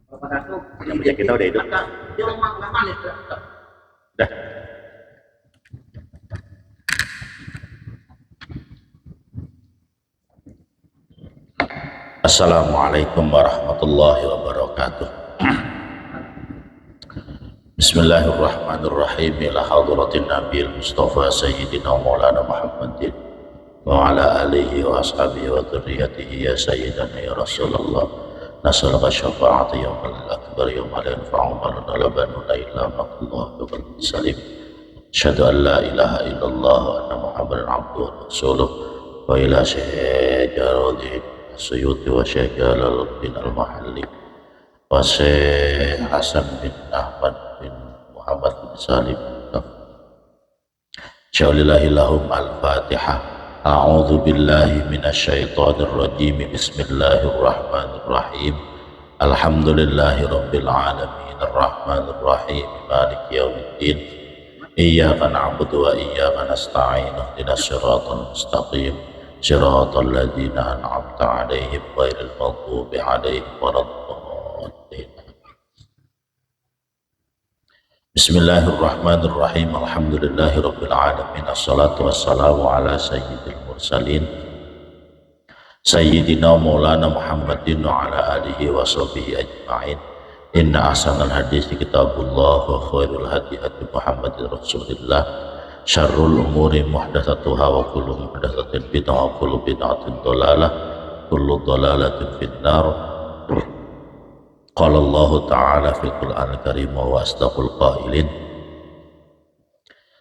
Yang punya kita udah hidup. Dah. Assalamualaikum warahmatullahi wabarakatuh. Bismillahirrahmanirrahim. Ila hadratin Nabil Mustafa Sayyidina Maulana Muhammadin wa ala alihi wa ashabihi wa dhurriyyatihi ya Sayyidana ya Rasulullah. Nas'aluka syafa'ata yawmal akbar yawmal yanfa'u malun wala banuna illa ma'allah wa qalbin salim. Asyhadu an la ilaha illallah wa anna Muhammadan abduhu wa rasuluh wa ila syahidin Suyuti wa Syekh Jalaluddin bin Al-Mahalli wa Syekh Hasan bin Ahmad bin Muhammad bin Salim. Syaulillahi lahum al-Fatihah. A'udzu billahi minasy syaithanir rajim. Bismillahirrahmanirrahim. Alhamdulillahi rabbil alamin arrahmanir rahim maliki yaumiddin. Iyyaka na'budu wa iyyaka nasta'in. Ihdinas siratal mustaqim. Shiratal ladzina an'amta 'alaihim ghairil maghdubi 'alaihim waladdallin. Bismillahirrahmanirrahim. Alhamdulillahirabbil alamin. Assalatu wassalamu ala sayyidil mursalin sayyidina maulana Muhammadin wa ala alihi wa sahbihi ajma'in. Inna ahsanal hadits kitabullah wa khairul hadi hadi Muhammadin Rasulillah. Syarrul umuri muhdatsatuha wa kullu muhdatsatin bid'ah wa kullu bid'atin dhalalah kullu dhalalatin finnar. Qala Allah ta'ala fil Qur'anil Karim wa asdaqul qailin.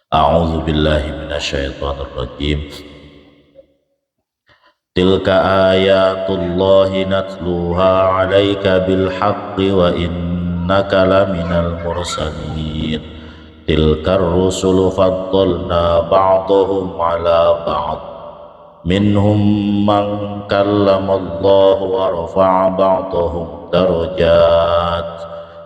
A'udzu billahi minasy syaithanir rajim. Tilka ayatullahi natluha 'alaika bil haqqi wa innaka laminal mursalin. Tilkar rusulu faddalna ba'dahum ala ba'd minhum man kallamallahu wa rafa'a ba'dahum darajat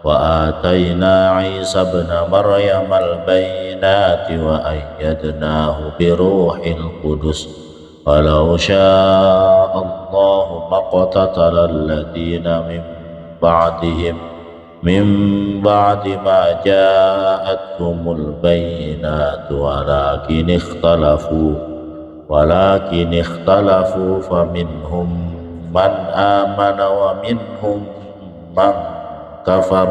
wa atayna Isa ibna Maryam al-bayyinati wa ayyadnahu bi ruhil qudus walau syaa Allahu maqtatala alladhina min ba'dihim min ba'di ma ja'atkumul bayyinatu walakin ikhtalafu faminhum man amana wa minhum man kafar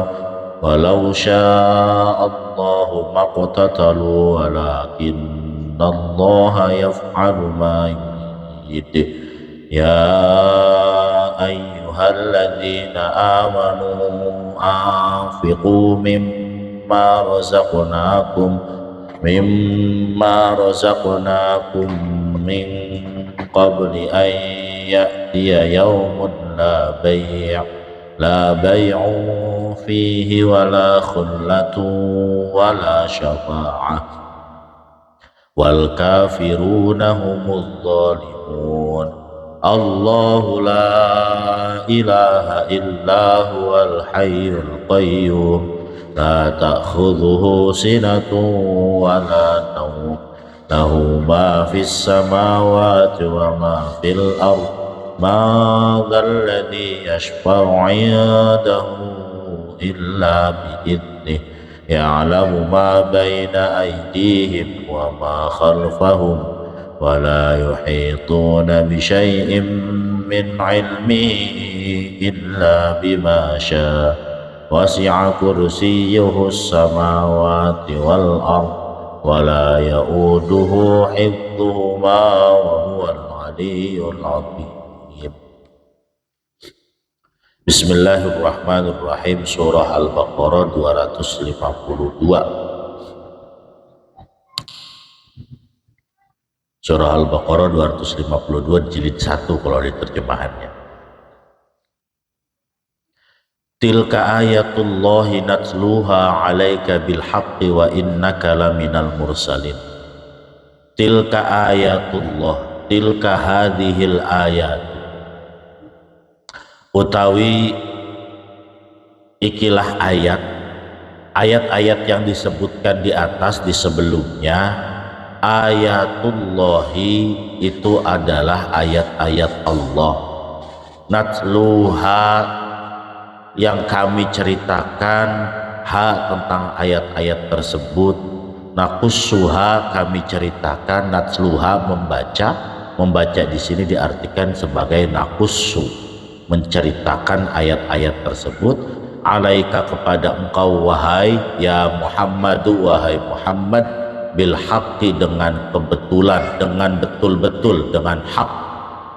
walau syaa Allahu maqtatalu walakinallaha yaf'alu ma yurid. Ya ayyuhalladzina amanu anfiqu mimma razaqnakum min qabli an ya'tiya yawmun la bay'un fihi wala khullatun wala syafa'ah wal kafiruna humudz zalimun. Allahu la ilaha illa huwal hayyul qayyum la ta'khudhuhu sinatun wa la nawm lahu ma fis samawati wa ma fil ard ma dhal ladzi yashfa'u 'indahu illa bi'idhnihi ya'lamu ma baina aydihim wa ma khalfahum wa la yuhituna bi syai'in min 'ilmihi illa bima syaa wasi'a kursiyyuhu as-samawati wal ard wa la ya'uduhu hifdhuhuma wa huwal 'aliyyul 'azim. Bismillahirrahmanirrahim. Surah Al-Baqarah 252. Surah Al-Baqarah 252 jilid 1 kalau di terjemahannya. Tilka ayatullahi natluha 'alaika bil haqqi wa innaka laminal mursalin. Tilka ayatullah, tilka hadhil ayat. Utawi ikilah ayat-ayat yang disebutkan di atas di sebelumnya. Ayatullahi itu adalah ayat-ayat Allah. Natluha yang kami ceritakan tentang ayat-ayat tersebut, nakussuha kami ceritakan, natsluha membaca di sini diartikan sebagai nakussu, menceritakan ayat-ayat tersebut, alaika kepada engkau wahai ya Muhammadu, wahai Muhammad, bil haqqi dengan kebetulan, dengan betul-betul, dengan hak,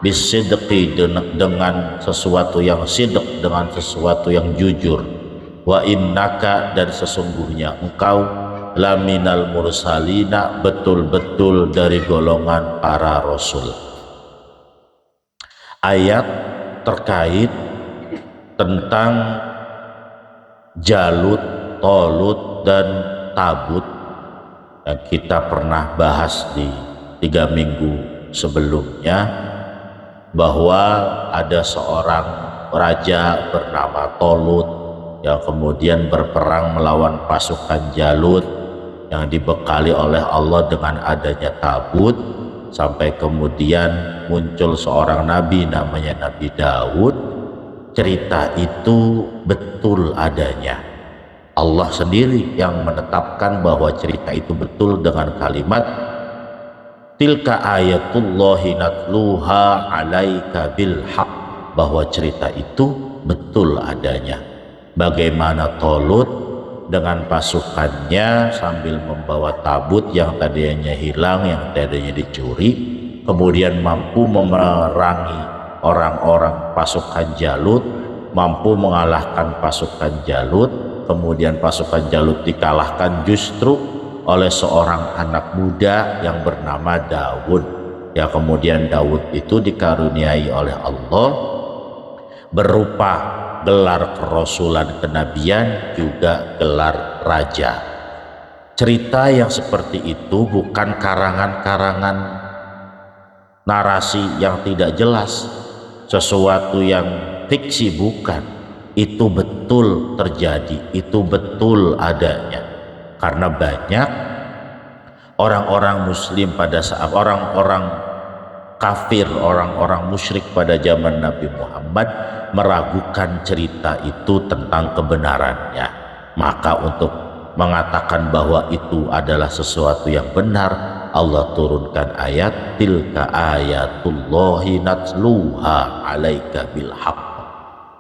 bisidqi dengan sesuatu yang sidq, dengan sesuatu yang jujur, wa innaka dan sesungguhnya engkau laminal mursalina betul-betul dari golongan para rasul. Ayat terkait tentang Jalut, Tolut dan Tabut yang kita pernah bahas di 3 minggu sebelumnya, bahwa ada seorang raja bernama Tolut yang kemudian berperang melawan pasukan Jalut yang dibekali oleh Allah dengan adanya tabut, sampai kemudian muncul seorang nabi namanya Nabi Daud. Cerita itu betul adanya. Allah sendiri yang menetapkan bahwa cerita itu betul dengan kalimat tilka ayatullahi natluha alaika bil haq, bahwa cerita itu betul adanya. Bagaimana Tolut dengan pasukannya sambil membawa tabut yang tadinya hilang, yang tadinya dicuri, kemudian mampu memerangi orang-orang pasukan Jalut, mampu mengalahkan pasukan Jalut. Kemudian pasukan Jalut dikalahkan justru oleh seorang anak muda yang bernama Daud. Ya, kemudian Daud itu dikaruniai oleh Allah berupa gelar kerasulan, kenabian, juga gelar raja. Cerita yang seperti itu bukan karangan-karangan narasi yang tidak jelas, sesuatu yang fiksi, bukan. Itu betul terjadi, itu betul adanya. Karena banyak orang-orang muslim pada saat, orang-orang kafir, orang-orang musyrik pada zaman Nabi Muhammad meragukan cerita itu tentang kebenarannya. Maka untuk mengatakan bahwa itu adalah sesuatu yang benar, Allah turunkan ayat tilka ayatullahi natsluha alaika bil haqq.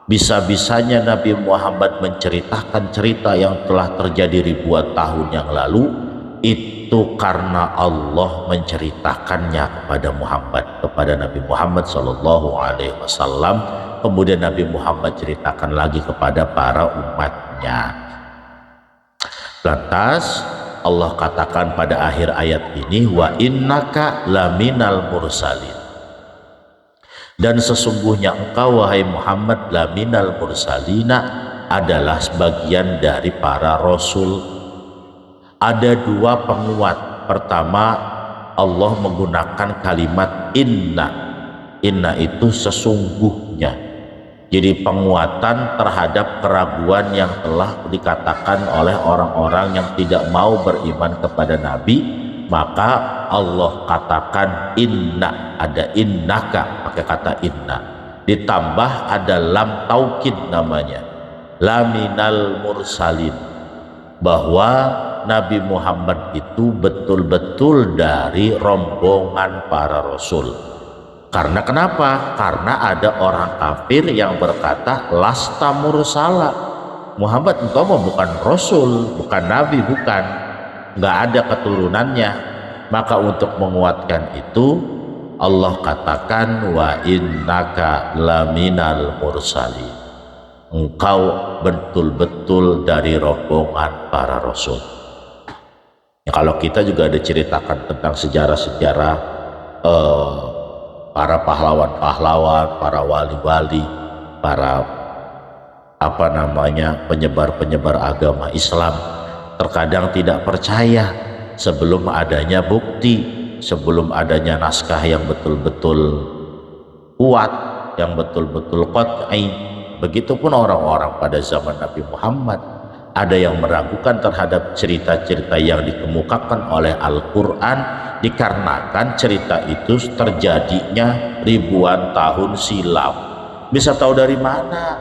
Bisa-bisanya Nabi Muhammad menceritakan cerita yang telah terjadi ribuan tahun yang lalu, itu karena Allah menceritakannya kepada Muhammad, kepada Nabi Muhammad SAW. Kemudian Nabi Muhammad ceritakan lagi kepada para umatnya. Lantas Allah katakan pada akhir ayat ini, wa innaka laminal mursalin, dan sesungguhnya engkau wahai Muhammad laminal mursalina adalah sebagian dari para rasul. Ada 2 penguat. Pertama, Allah menggunakan kalimat inna. Inna itu sesungguhnya. Jadi penguatan terhadap keraguan yang telah dikatakan oleh orang-orang yang tidak mau beriman kepada Nabi. Maka Allah katakan inna, ada innaka pakai kata inna, ditambah ada lam taukid namanya, laminal mursalin, bahwa Nabi Muhammad itu betul-betul dari rombongan para rasul. Karena kenapa? Karena ada orang kafir yang berkata lasta mursala, Muhammad engkau bukan rasul, bukan nabi, bukan, nggak ada keturunannya. Maka untuk menguatkan itu Allah katakan wa innaka laminal mursalin, engkau betul-betul dari rombongan para rasul. Ya, kalau kita juga ada ceritakan tentang sejarah-sejarah para pahlawan-pahlawan, para wali-wali, para penyebar-penyebar agama Islam, terkadang tidak percaya sebelum adanya bukti, sebelum adanya naskah yang betul-betul kuat, yang betul-betul qat'i. Begitupun orang-orang pada zaman Nabi Muhammad, ada yang meragukan terhadap cerita-cerita yang dikemukakan oleh Al-Quran, dikarenakan cerita itu terjadinya ribuan tahun silam. Bisa tahu dari mana?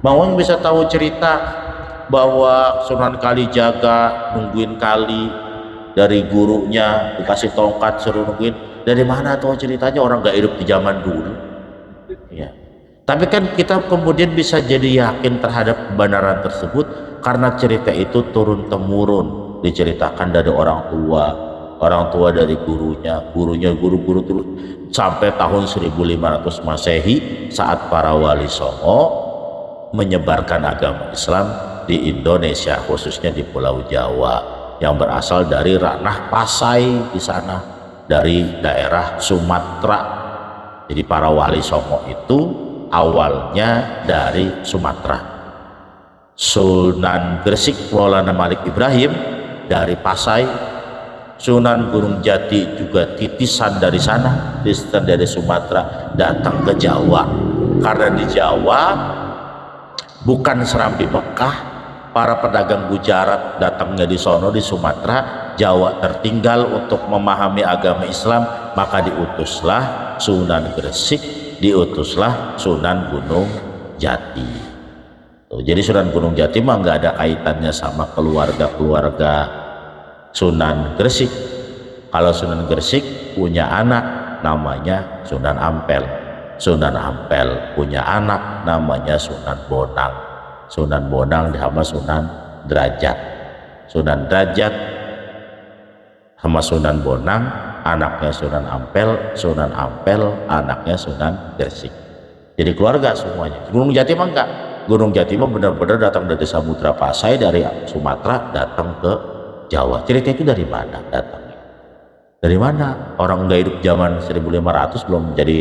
Mawang bisa tahu cerita bahwa Sunan Kalijaga nungguin kali dari gurunya, dikasih tongkat suruh nungguin. Dari mana tahu ceritanya, orang gak hidup di zaman dulu ya. Tapi kan kita kemudian bisa jadi yakin terhadap kebenaran tersebut karena cerita itu turun temurun, diceritakan dari orang tua dari gurunya, guru-guru terus sampai tahun 1500 Masehi saat para wali songo menyebarkan agama Islam di Indonesia, khususnya di Pulau Jawa yang berasal dari ranah Pasai di sana, dari daerah Sumatera. Jadi para wali songo itu awalnya dari Sumatera. Sunan Gresik Maulana Malik Ibrahim dari Pasai, Sunan Gunung Jati juga titisan dari sana, titisan dari Sumatera datang ke Jawa. Karena di Jawa bukan Serambi Mekah, para pedagang Gujarat datangnya di sono di Sumatera, Jawa tertinggal untuk memahami agama Islam, maka diutuslah Sunan Gresik, diutuslah Sunan Gunung Jati. Jadi Sunan Gunung Jati mah nggak ada kaitannya sama keluarga Sunan Gresik. Kalau Sunan Gresik punya anak namanya Sunan Ampel, Sunan Ampel punya anak namanya Sunan Bonang, Sunan Bonang sama Sunan Derajat, Sunan Derajat sama Sunan Bonang anaknya Sunan Ampel anaknya Sunan Gresik. Jadi keluarga semuanya. Gunung Jati mah enggak, Gunung Jati mah benar-benar datang dari Samudra Pasai, dari Sumatera datang ke Jawa. Cerita itu dari mana datangnya? Dari mana? Orang nggak hidup zaman 1500 belum jadi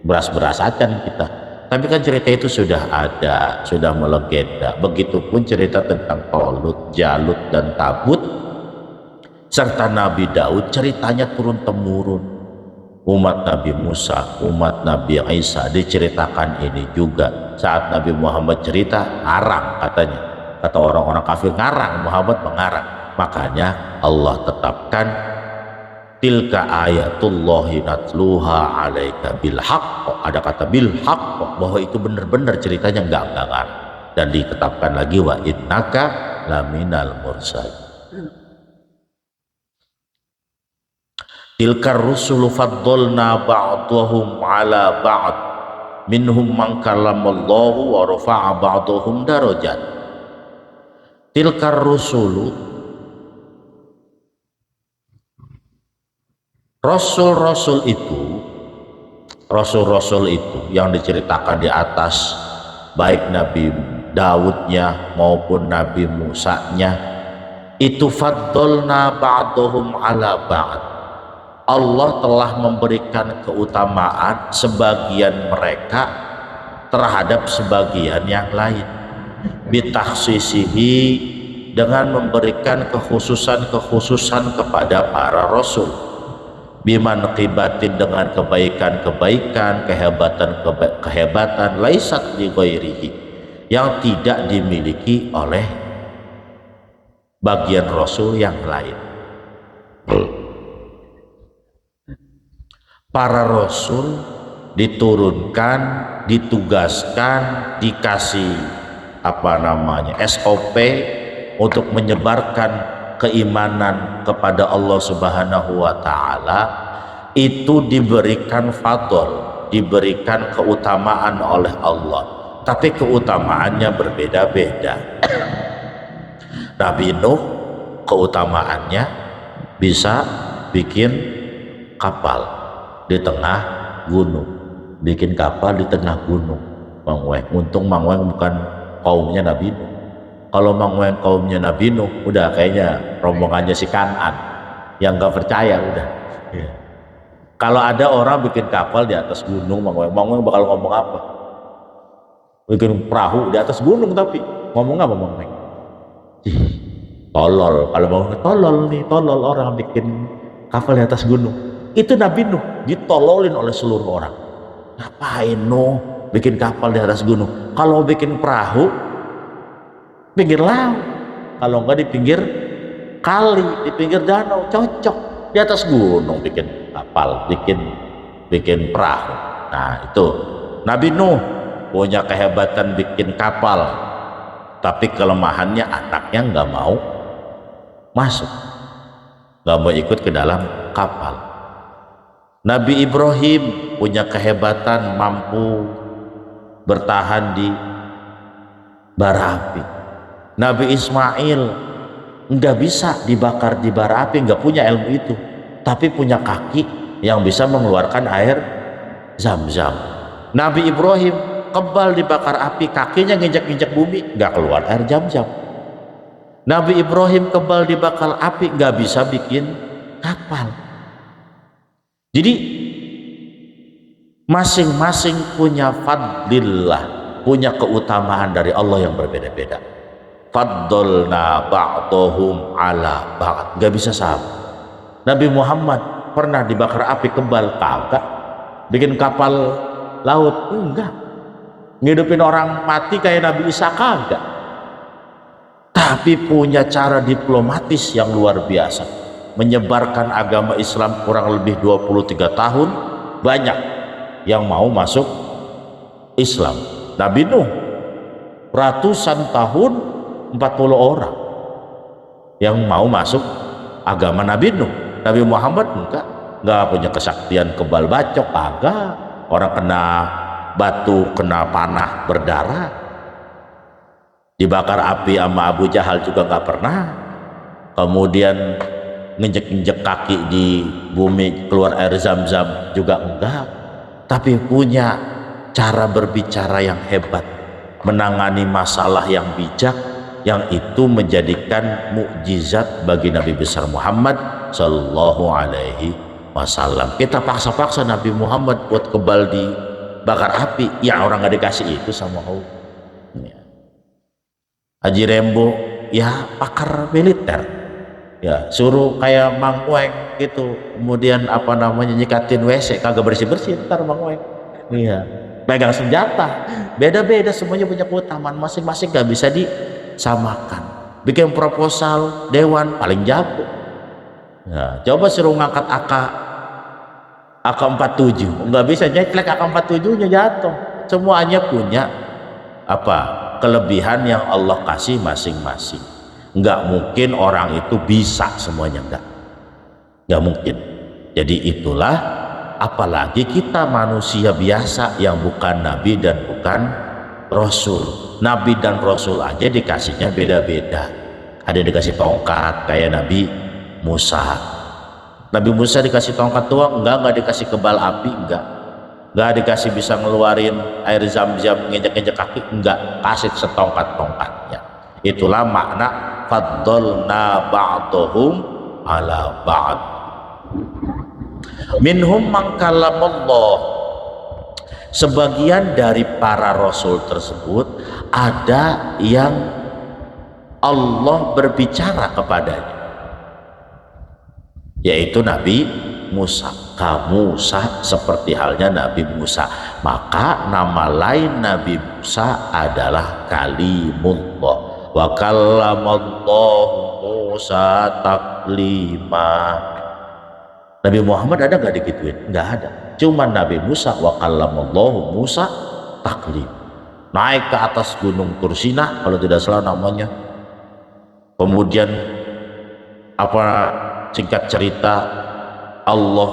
beras-berasakan kita. Tapi kan cerita itu sudah ada, sudah melegenda. Begitupun cerita tentang Tolut, Jalut, dan Tabut serta Nabi Daud, ceritanya turun temurun. Umat Nabi Musa, umat Nabi Isa diceritakan ini juga. Saat Nabi Muhammad cerita, ngarang katanya. Kata orang-orang kafir, ngarang, Muhammad mengarang. Makanya Allah tetapkan tilka ayatullahi natluha alaika bil haqq. Ada kata bil haqq, bahwa itu benar-benar ceritanya enggak ngarang. Dan ditetapkan lagi wa innaka laminal mursal. Tilkar rusulu faddalna ba'dahum ala ba'd minhum man kallamallahu wa rafa'a ba'dahum darajat. Tilkar rusulu, Rasul-rasul itu yang diceritakan di atas, baik Nabi Daudnya maupun Nabi Musanya, itu faddalna ba'dahum ala ba'd. Allah telah memberikan keutamaan sebagian mereka terhadap sebagian yang lain, bitakhsisihi, dengan memberikan kekhususan kepada para rasul, biman qibatin, dengan kebaikan-kebaikan, kehebatan laisat li ghairihi, yang tidak dimiliki oleh bagian rasul yang lain. Para rasul diturunkan, ditugaskan, dikasih SOP untuk menyebarkan keimanan kepada Allah Subhanahu wa Ta'ala. Itu diberikan fadl, diberikan keutamaan oleh Allah, tapi keutamaannya berbeda-beda. Nabi Nuh keutamaannya bisa bikin kapal di tengah gunung, bikin kapal di tengah gunung. Mang Weng, untung Mang Weng bukan kaumnya Nabi Nuh. Kalau Mang Weng kaumnya Nabi Nuh, udah kayaknya rombongannya si Kan'an yang gak percaya udah. Ya. Kalau ada orang bikin kapal di atas gunung, Mang Weng bakal ngomong apa? Bikin perahu di atas gunung, tapi ngomong apa Mang Weng? Tolol. Kalau Mang Weng tolol orang bikin kapal di atas gunung. Itu Nabi Nuh ditololin oleh seluruh orang. Ngapain Nuh bikin kapal di atas gunung? Kalau bikin perahu pinggir laut, kalau enggak di pinggir kali, di pinggir danau, cocok. Di atas gunung bikin kapal, bikin perahu. Nah itu Nabi Nuh punya kehebatan bikin kapal, tapi kelemahannya anaknya nggak mau masuk, nggak mau ikut ke dalam kapal. Nabi Ibrahim punya kehebatan mampu bertahan di bara api. Nabi Ismail nggak bisa dibakar di bara api, nggak punya ilmu itu, tapi punya kaki yang bisa mengeluarkan air zam-zam. Nabi Ibrahim kebal dibakar api, kakinya nginjak-nginjak bumi, nggak keluar air zam-zam. Nabi Ibrahim kebal dibakar api, nggak bisa bikin kapal. Jadi masing-masing punya fadlillah, punya keutamaan dari Allah yang berbeda-beda. Faddalna ba'dahum ala ba'd, nggak bisa sama. Nabi Muhammad pernah dibakar api kebal? Kagak. Bikin kapal laut? Enggak. Ngidupin orang mati kayak Nabi Isa? Kagak. Tapi punya cara diplomatis yang luar biasa, menyebarkan agama Islam kurang lebih 23 tahun. Banyak yang mau masuk Islam. Nabi Nuh ratusan tahun, 40 orang yang mau masuk agama Nabi Nuh. Nabi Muhammad enggak punya kesaktian kebal bacok, agak. Orang kena batu, kena panah, berdarah, dibakar api sama Abu Jahal juga nggak pernah. Kemudian nginjek-injek kaki di bumi keluar air zam-zam juga enggak. Tapi punya cara berbicara yang hebat, menangani masalah yang bijak, yang itu menjadikan mukjizat bagi Nabi besar Muhammad Sallallahu Alaihi Wasallam. Kita paksa-paksa Nabi Muhammad buat kebal di bakar api, ya orang nggak dikasih itu sama Allah. Haji Rembo ya pakar militer, ya suruh kayak Mang Weng gitu, kemudian apa namanya nyikatin WC kagak bersih-bersih, ntar Mang Weng iya pegang senjata. Beda-beda, semuanya punya keutamaan masing-masing, gak bisa disamakan. Bikin proposal dewan paling jago, ya coba suruh ngangkat AK-47 nggak bisa, nyeklek AK-47 nya jatuh. Semuanya punya apa kelebihan yang Allah kasih masing-masing. Nggak mungkin orang itu bisa semuanya, nggak mungkin. Jadi itulah, apalagi kita manusia biasa yang bukan nabi dan bukan rasul. Nabi dan rasul aja dikasihnya beda-beda. Ada yang dikasih tongkat kayak Nabi Musa. Nabi Musa dikasih tongkat doang? Enggak dikasih kebal api, enggak dikasih bisa ngeluarin air zam-zam nginjek-nginjek kaki, enggak, kasih setongkat-tongkatnya. Itulah makna faddalna ba'dahum ala ba'd. Minhum man kallamallah, sebagian dari para rasul tersebut ada yang Allah berbicara kepadanya, yaitu Nabi Musa. Kamu Musa seperti halnya Nabi Musa, maka nama lain Nabi Musa adalah Kalimullah. Wa kallamallahu Musa taklima. Nabi Muhammad ada nggak digituin? Nggak ada. Cuma Nabi Musa, wa kallamallahu Musa taklim, naik ke atas gunung Tursina kalau tidak salah namanya. Kemudian apa, singkat cerita, Allah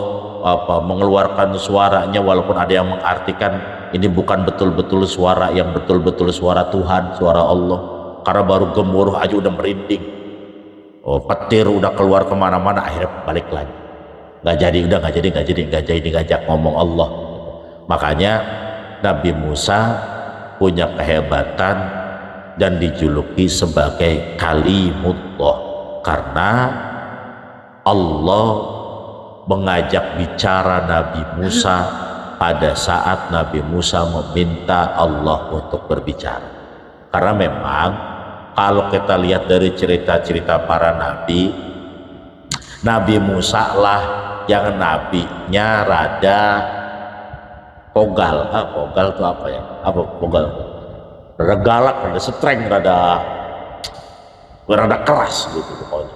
mengeluarkan suaranya, walaupun ada yang mengartikan ini bukan betul-betul suara yang betul-betul suara Tuhan, suara Allah, karena baru gemuruh aja udah merinding, petir udah keluar kemana-mana, akhirnya balik lagi. Nggak jadi ngajak ngomong Allah. Makanya Nabi Musa punya kehebatan dan dijuluki sebagai Kalimullah, karena Allah mengajak bicara Nabi Musa pada saat Nabi Musa meminta Allah untuk berbicara. Karena memang kalau kita lihat dari cerita-cerita para nabi, Nabi Musa lah yang nabinya rada pogal. Pogal itu apa ya? Apa pogal? Rada galak, rada streng, rada keras gitu pokoknya.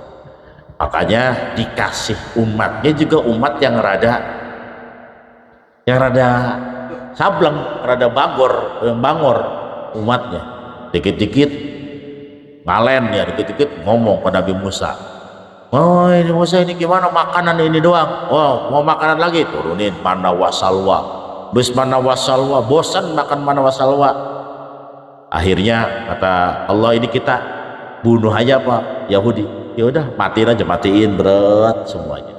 Makanya dikasih umatnya juga umat yang rada sableng, rada bangor umatnya. Dikit-dikit ngalen ya, dikit-dikit ngomong ke Nabi Musa. Oh ini Musa, ini gimana makanan ini doang? Oh mau makanan lagi, turunin mana wasalwa. Bes mana wasalwa, bosan makan mana wasalwa. Akhirnya kata Allah, ini kita bunuh aja Pak Yahudi. Ya udah matiin berat semuanya.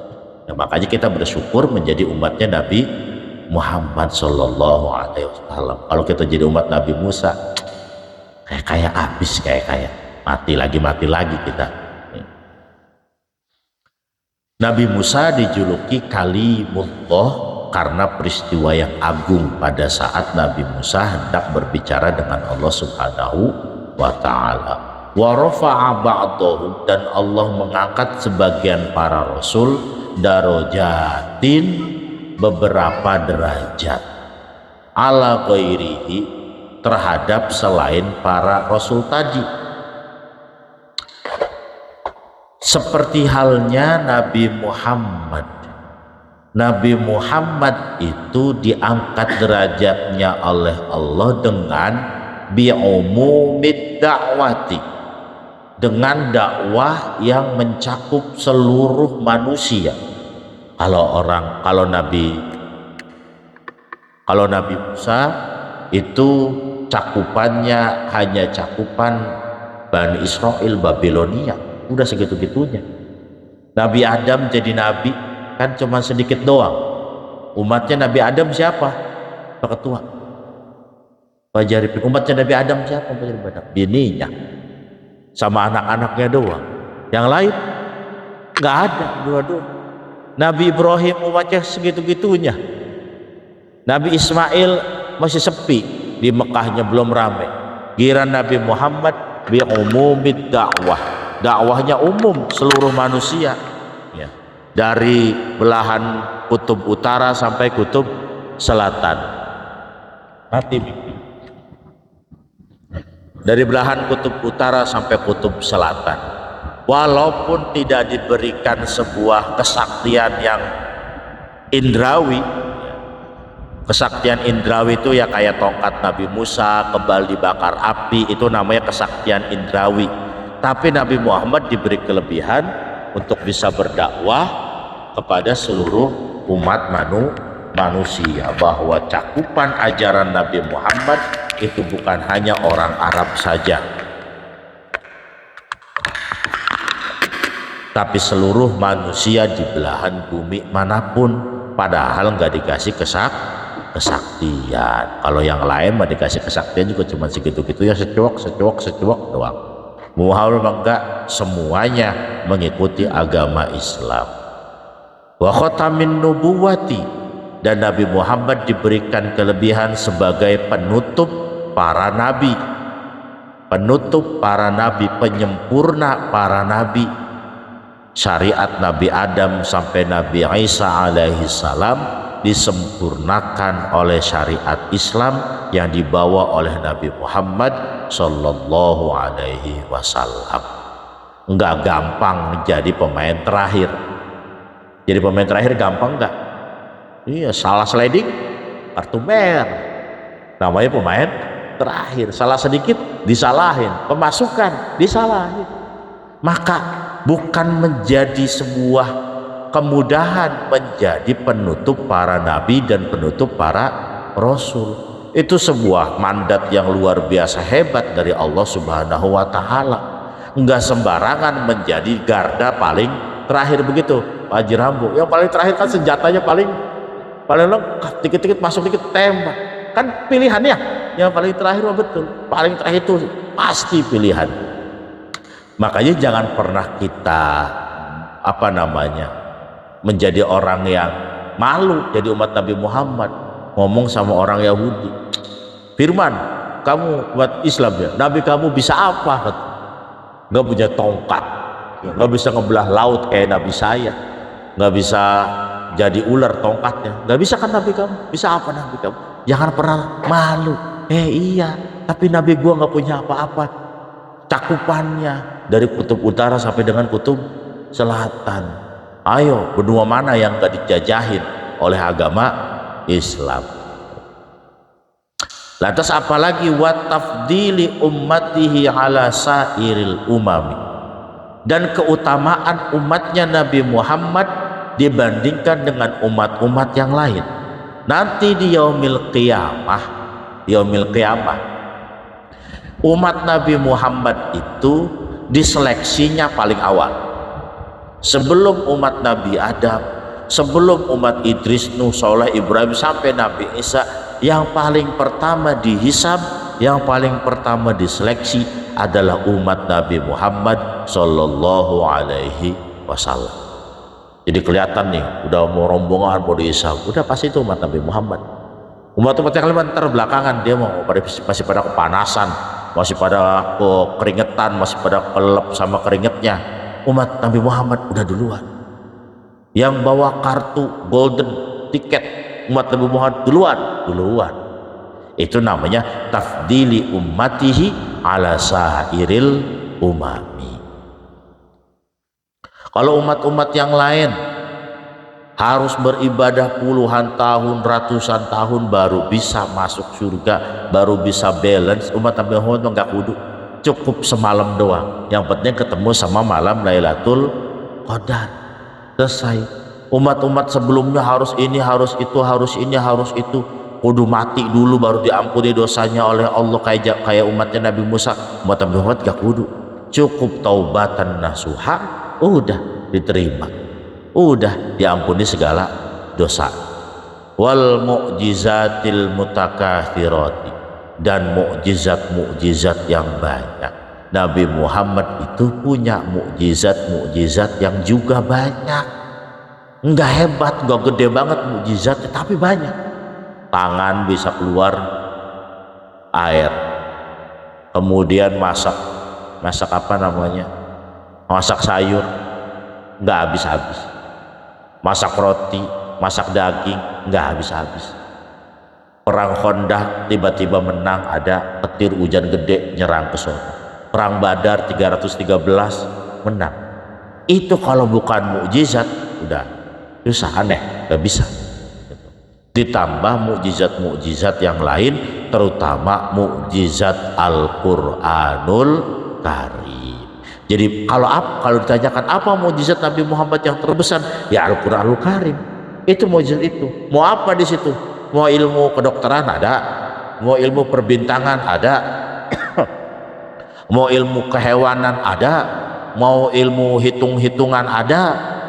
Nah, makanya kita bersyukur menjadi umatnya Nabi Muhammad Sallallahu Alaihi Wasallam. Kalau kita jadi umat Nabi Musa, kayak habis, kayak mati lagi kita. Nabi Musa dijuluki Kalimullah karena peristiwa yang agung pada saat Nabi Musa hendak berbicara dengan Allah Subhanahu wa Ta'ala. Wa rafa'a ba'dahum, dan Allah mengangkat sebagian para rasul darajatin, beberapa derajat, ala ghairihi, terhadap selain para rasul tadi. Seperti halnya Nabi Muhammad. Nabi Muhammad itu diangkat derajatnya oleh Allah dengan bi'umumid da'wati, dengan dakwah yang mencakup seluruh manusia. Kalau Nabi Musa itu cakupannya hanya cakupan Bani Israel, Babilonia, udah segitu-gitunya. Nabi Adam jadi nabi kan cuma sedikit doang. Umatnya Nabi Adam siapa? Pak Ketua Pak Jaripin. Umatnya Nabi Adam siapa? Pak Jaripin? Bininya sama anak-anaknya doang. Yang lain nggak ada, dua-dua. Nabi Ibrahim umatnya segitu-gitunya. Nabi Ismail masih sepi di Mekahnya, belum ramai. Giliran Nabi Muhammad bi umumid dakwah, dakwahnya umum seluruh manusia ya. Dari belahan kutub utara sampai kutub selatan. Mati. Dari belahan kutub utara sampai kutub selatan. Walaupun tidak diberikan sebuah kesaktian yang indrawi. Kesaktian indrawi itu ya kayak tongkat Nabi Musa, kebal dibakar api, itu namanya kesaktian indrawi. Tapi Nabi Muhammad diberi kelebihan untuk bisa berdakwah kepada seluruh umat manusia, bahwa cakupan ajaran Nabi Muhammad itu bukan hanya orang Arab saja, tapi seluruh manusia di belahan bumi manapun, padahal nggak dikasih kesaktian. Kalau yang lain mah dikasih kesaktian juga cuma segitu-gitu ya, secuok doang. Muhal enggak, semuanya mengikuti agama Islam. Wa khatamin nubuwati, dan Nabi Muhammad diberikan kelebihan sebagai penutup para nabi, penyempurna para nabi. Syariat Nabi Adam sampai Nabi Isa alaihi salam disempurnakan oleh syariat Islam yang dibawa oleh Nabi Muhammad sallallahu alaihi wasallam. Enggak gampang jadi pemain terakhir. Jadi pemain terakhir gampang enggak? Iya, salah sliding kartu merah. Namanya pemain terakhir. Salah sedikit disalahin, pemasukan disalahin. Maka bukan menjadi sebuah kemudahan menjadi penutup para nabi dan penutup para rasul. Itu sebuah mandat yang luar biasa hebat dari Allah Subhanahu wa Ta'ala. Enggak sembarangan menjadi garda paling terakhir begitu, Pak Haji Rambo. Yang paling terakhir kan senjatanya paling lengkap, dikit-dikit masuk, dikit tembak. Kan pilihannya yang paling terakhir, betul. Paling terakhir itu pasti pilihan. Makanya jangan pernah kita menjadi orang yang malu jadi umat Nabi Muhammad, ngomong sama orang Yahudi, Firman, kamu buat Islam ya, Nabi kamu bisa apa? Nggak punya tongkat, nggak bisa ngebelah laut kayak Nabi saya, nggak bisa jadi ular tongkatnya, nggak bisa kan Nabi kamu? Bisa apa Nabi kamu? Jangan pernah malu. Iya, tapi Nabi gua nggak punya apa-apa. Cakupannya dari kutub utara sampai dengan kutub selatan. Ayo, benua mana yang gak dijajahin oleh agama Islam? Lantas apalagi wa tafdili ummatihi ala sairil umami, dan keutamaan umatnya Nabi Muhammad dibandingkan dengan umat-umat yang lain. Nanti di yaumil qiyamah, umat Nabi Muhammad itu diseleksinya paling awal. Sebelum umat Nabi Adam, sebelum umat Idris, Nuh, Saleh, Ibrahim sampai Nabi Isa, yang paling pertama dihisab, yang paling pertama diseleksi adalah umat Nabi Muhammad Sallallahu Alaihi Wasallam. Jadi kelihatan nih, udah mau rombongan mau dihisab, udah pasti itu umat Nabi Muhammad. Umat-umat yang lain terbelakangan, dia mau masih pada kepanasan, masih pada keringetan, masih pada kelep sama keringetnya. Umat Nabi Muhammad udah duluan. Yang bawa kartu golden ticket umat Nabi Muhammad duluan. Itu namanya tafdili ummatihi ala sairil umami. Kalau umat-umat yang lain harus beribadah puluhan tahun, ratusan tahun baru bisa masuk surga, baru bisa balance, umat Nabi Muhammad enggak kudu, cukup semalam doang, yang penting ketemu sama malam Lailatul Qadar, selesai. Umat-umat sebelumnya harus ini, harus itu, harus ini, harus itu, kudu mati dulu baru diampuni dosanya oleh Allah, kayak umatnya Nabi Musa. Umat Nabi Muhammad gak kudu, cukup taubatan nasuha, udah diterima, udah diampuni segala dosa. Wal mu'jizatil mutakathirati, dan mukjizat-mukjizat yang banyak. Nabi Muhammad itu punya mukjizat-mukjizat yang juga banyak. Enggak hebat, enggak gede banget mukjizatnya, tapi banyak. Tangan bisa keluar air, kemudian masak apa namanya, masak sayur enggak habis-habis, masak roti, masak daging enggak habis-habis. Perang Khandaq tiba-tiba menang, ada petir hujan gede nyerang ke sana. Perang Badar 313 menang. Itu kalau bukan mukjizat udah susah, aneh, gak bisa. Ditambah mukjizat-mukjizat yang lain, terutama mukjizat Al-Qur'anul Karim. Jadi kalau ditanyakan apa mukjizat Nabi Muhammad yang terbesar, ya Al-Qur'anul Karim. Itu mukjizat itu. Mau apa di situ? Mau ilmu kedokteran ada, mau ilmu perbintangan ada, mau ilmu kehewanan ada, mau ilmu hitung-hitungan ada,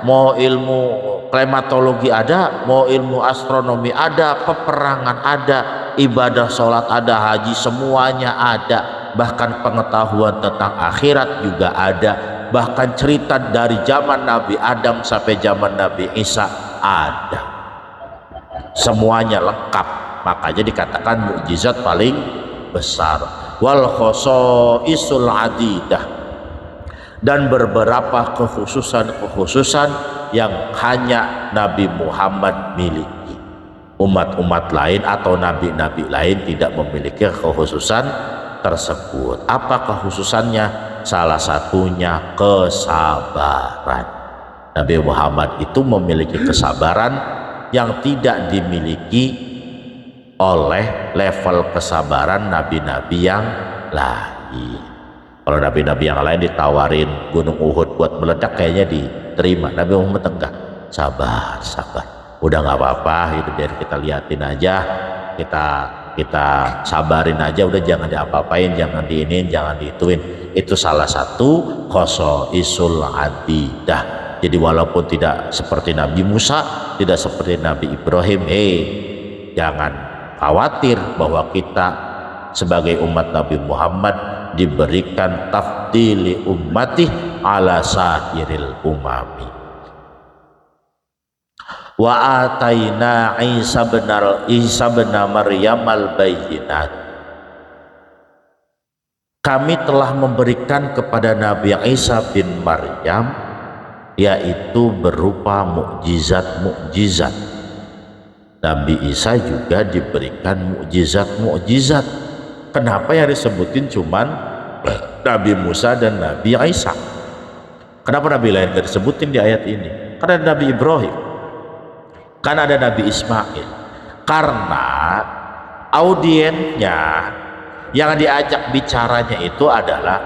mau ilmu klimatologi ada, mau ilmu astronomi ada, peperangan ada, ibadah sholat ada, haji, semuanya ada. Bahkan pengetahuan tentang akhirat juga ada, bahkan cerita dari zaman Nabi Adam sampai zaman Nabi Isa ada, semuanya lengkap. Makanya dikatakan mukjizat paling besar. Wal khosaisul adidah, dan beberapa kekhususan yang hanya Nabi Muhammad miliki. Umat-umat lain atau nabi-nabi lain tidak memiliki kekhususan tersebut. Apa kekhususannya? Salah satunya kesabaran. Nabi Muhammad itu memiliki kesabaran yang tidak dimiliki oleh level kesabaran nabi-nabi yang lain. Kalau nabi-nabi yang lain ditawarin gunung Uhud buat meledak, kayaknya diterima. Nabi Muhammad enggak, sabar, udah nggak apa-apa, itu biar kita liatin aja, kita sabarin aja, udah jangan diapa-apain, jangan diinin, jangan diituin. Itu salah satu khosaisul adidah. Jadi walaupun tidak seperti Nabi Musa, tidak seperti Nabi Ibrahim, jangan khawatir bahwa kita sebagai umat Nabi Muhammad diberikan tafdili ummati ala sairil umami. Wa ataina Isa bin Maryam al-bayyinat, kami telah memberikan kepada Nabi Isa bin Maryam yaitu berupa mukjizat-mukjizat. Nabi Isa juga diberikan mukjizat-mukjizat. Kenapa yang disebutin cuman Nabi Musa dan Nabi Isa? Kenapa Nabi lain gak disebutin di ayat ini? Karena ada Nabi Ibrahim, kan ada Nabi Ismail. Karena audiennya yang diajak bicaranya itu adalah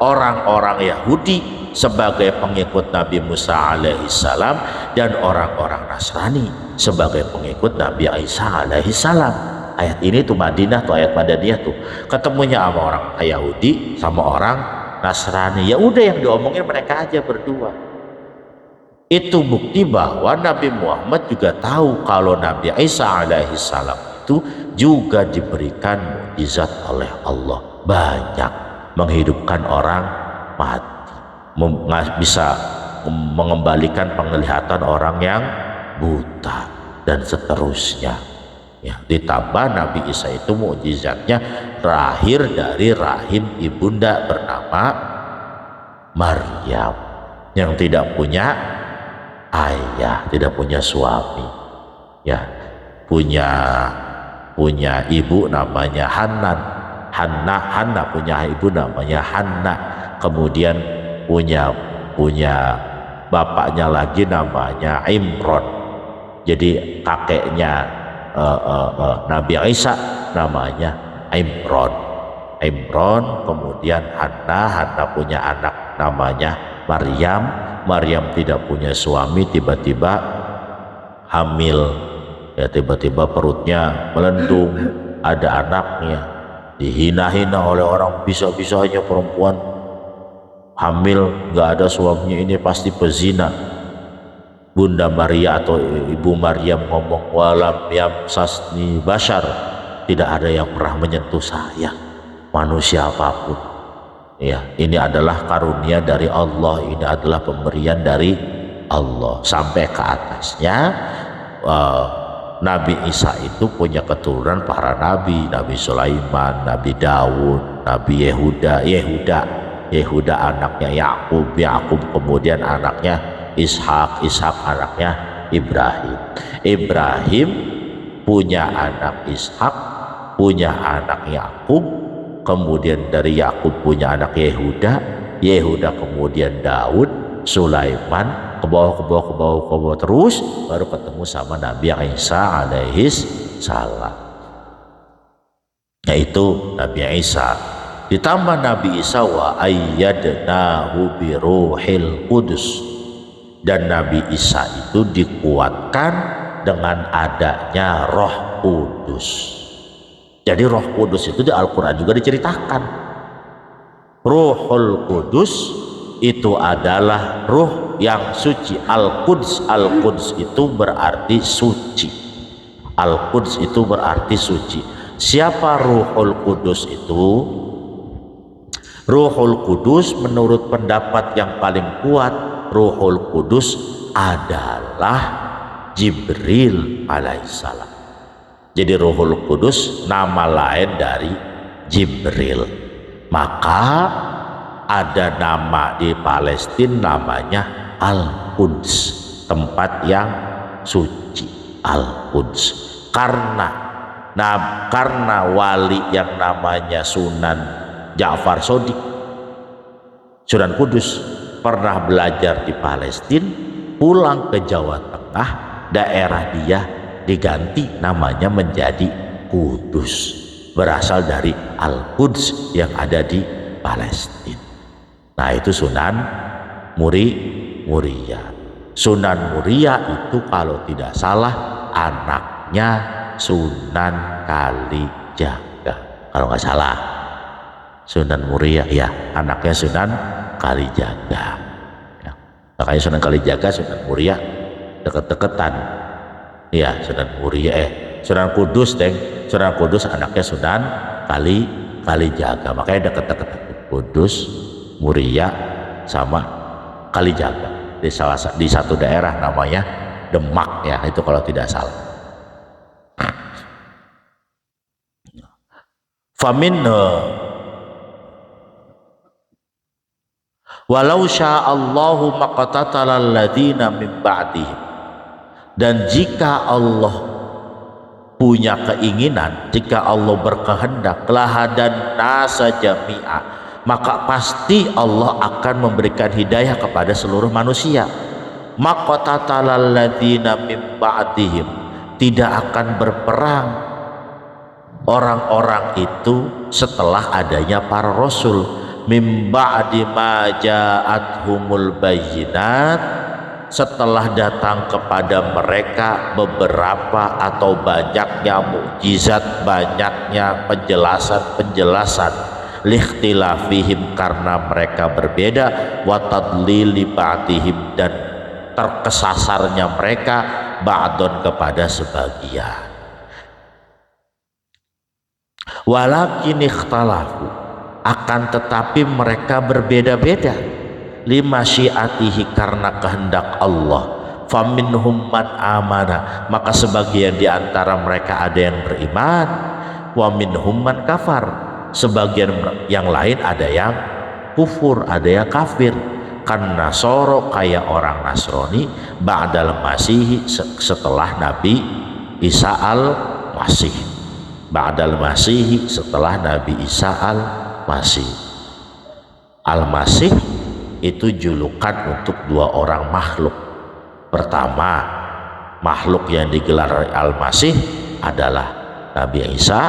orang-orang Yahudi sebagai pengikut Nabi Musa alaihissalam dan orang-orang Nasrani sebagai pengikut Nabi Isa alaihissalam. Ayat ini tuh Madinah tuh, ayat Madaniyah tuh, ketemunya sama orang Yahudi sama orang Nasrani. Ya udah, yang diomongin mereka aja berdua. Itu bukti bahwa Nabi Muhammad juga tahu kalau Nabi Isa alaihissalam itu juga diberikan mukjizat oleh Allah, banyak, menghidupkan orang mati, bisa mengembalikan penglihatan orang yang buta dan seterusnya. Ya, ditambah Nabi Isa itu mukjizatnya lahir dari rahim ibunda bernama Maryam yang tidak punya ayah, tidak punya suami, ya, punya ibu namanya Hanna punya ibu namanya Hanna, kemudian punya bapaknya lagi namanya Imron. Jadi kakeknya Nabi Isa namanya Imron, kemudian Hanna punya anak namanya Maryam tidak punya suami, tiba-tiba hamil, ya, tiba-tiba perutnya melendung, ada anaknya, dihina-hina oleh orang, bisa-bisanya perempuan hamil nggak ada suaminya, ini pasti pezina. Bunda Maria atau ibu Maryam ngomong, walam yamsasni bashar, tidak ada yang pernah menyentuh saya, manusia apapun. Ya, ini adalah karunia dari Allah, ini adalah pemberian dari Allah. Sampai ke atasnya Nabi Isa itu punya keturunan para nabi, Nabi Sulaiman, Nabi Daud, Nabi Yehuda anaknya Yakub kemudian anaknya Ishak anaknya Ibrahim punya anak Ishak, punya anak Yakub, kemudian dari Yakub punya anak Yehuda kemudian Daud, Sulaiman, ke bawah terus baru ketemu sama Nabi Isa alaihis salam. Yaitu Nabi Isa, ditambah Nabi Isa wa ayyadnahu biruhil qudus, dan Nabi Isa itu dikuatkan dengan adanya Roh Kudus. Jadi Roh Kudus itu di Al-Quran juga diceritakan. Ruhul Kudus itu adalah ruh yang suci. Al-Quds itu berarti suci. Al-Quds itu berarti suci. Siapa Ruhul Kudus itu? Ruhul Kudus menurut pendapat yang paling kuat, Ruhul Kudus adalah Jibril alaihissalam. Jadi Ruhul Kudus nama lain dari Jibril. Maka ada nama di Palestina namanya Al-Quds, tempat yang suci, Al-Quds. Karena wali yang namanya Sunan Ja'far Shodiq, Sunan Kudus, pernah belajar di Palestina, pulang ke Jawa Tengah, daerah dia diganti namanya menjadi Kudus, berasal dari Al-Quds yang ada di Palestina. Nah, itu Sunan Muria. Sunan Muria itu kalau tidak salah anaknya Sunan Kalijaga, kalau nggak salah. Sunan Muria, ya, anaknya Sunan Kalijaga. Ya, makanya Sunan Kalijaga, Sunan Muria deket-deketan. Ya, Sunan Muria, Sunan Kudus, Sunan Kudus anaknya Sunan Kalijaga, makanya deket-deketan. Kudus, Muria sama Kalijaga di satu daerah namanya Demak, ya, itu kalau tidak salah. Famin walau sya'allahu maqtatalal ladzina min ba'dihim, dan jika Allah punya keinginan, jika Allah berkehendak, lahadan nasa jami'a, maka pasti Allah akan memberikan hidayah kepada seluruh manusia. Maqtatalal ladzina min ba'dihim, tidak akan berperang orang-orang itu setelah adanya para rasul, mim ba'di ma ja'athumul bayyinat, setelah datang kepada mereka beberapa atau banyaknya mukjizat, banyaknya penjelasan-penjelasan, likhtilafihim, karena mereka berbeda, wa tadlili ba'dihim, dan terkesasarnya mereka ba'don kepada sebagian. Walakin ikhtalafu, akan tetapi mereka berbeda-beda, lima syiatihi, karena kehendak Allah. Faminhum man amana, maka sebagian di antara mereka ada yang beriman. Wa minhum man kafar, sebagian yang lain ada yang kufur, ada yang kafir. Kan nasoro, kayak orang Nasrani, ba'dal masihi, setelah Nabi Isa al-Masih. Ba'dal masihi, setelah Nabi Isa al-Masih. Al-Masih itu julukan untuk dua orang makhluk. Pertama, makhluk yang digelar Al-Masih adalah Nabi Isa.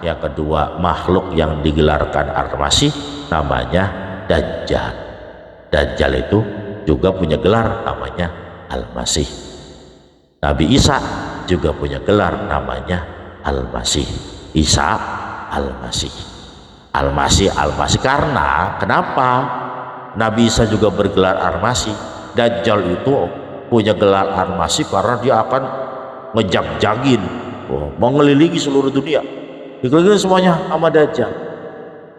Yang kedua, makhluk yang digelarkan Al-Masih namanya Dajjal. Dajjal itu juga punya gelar namanya Al-Masih. Nabi Isa juga punya gelar namanya Al-Masih. Isa Al-Masih. Al-Masih karena kenapa Nabi Isa juga bergelar Al-Masih? Dajjal itu punya gelar Al-Masih karena dia akan ngejag-jagin, mengelilingi seluruh dunia, dikelilingi semuanya sama Dajjal.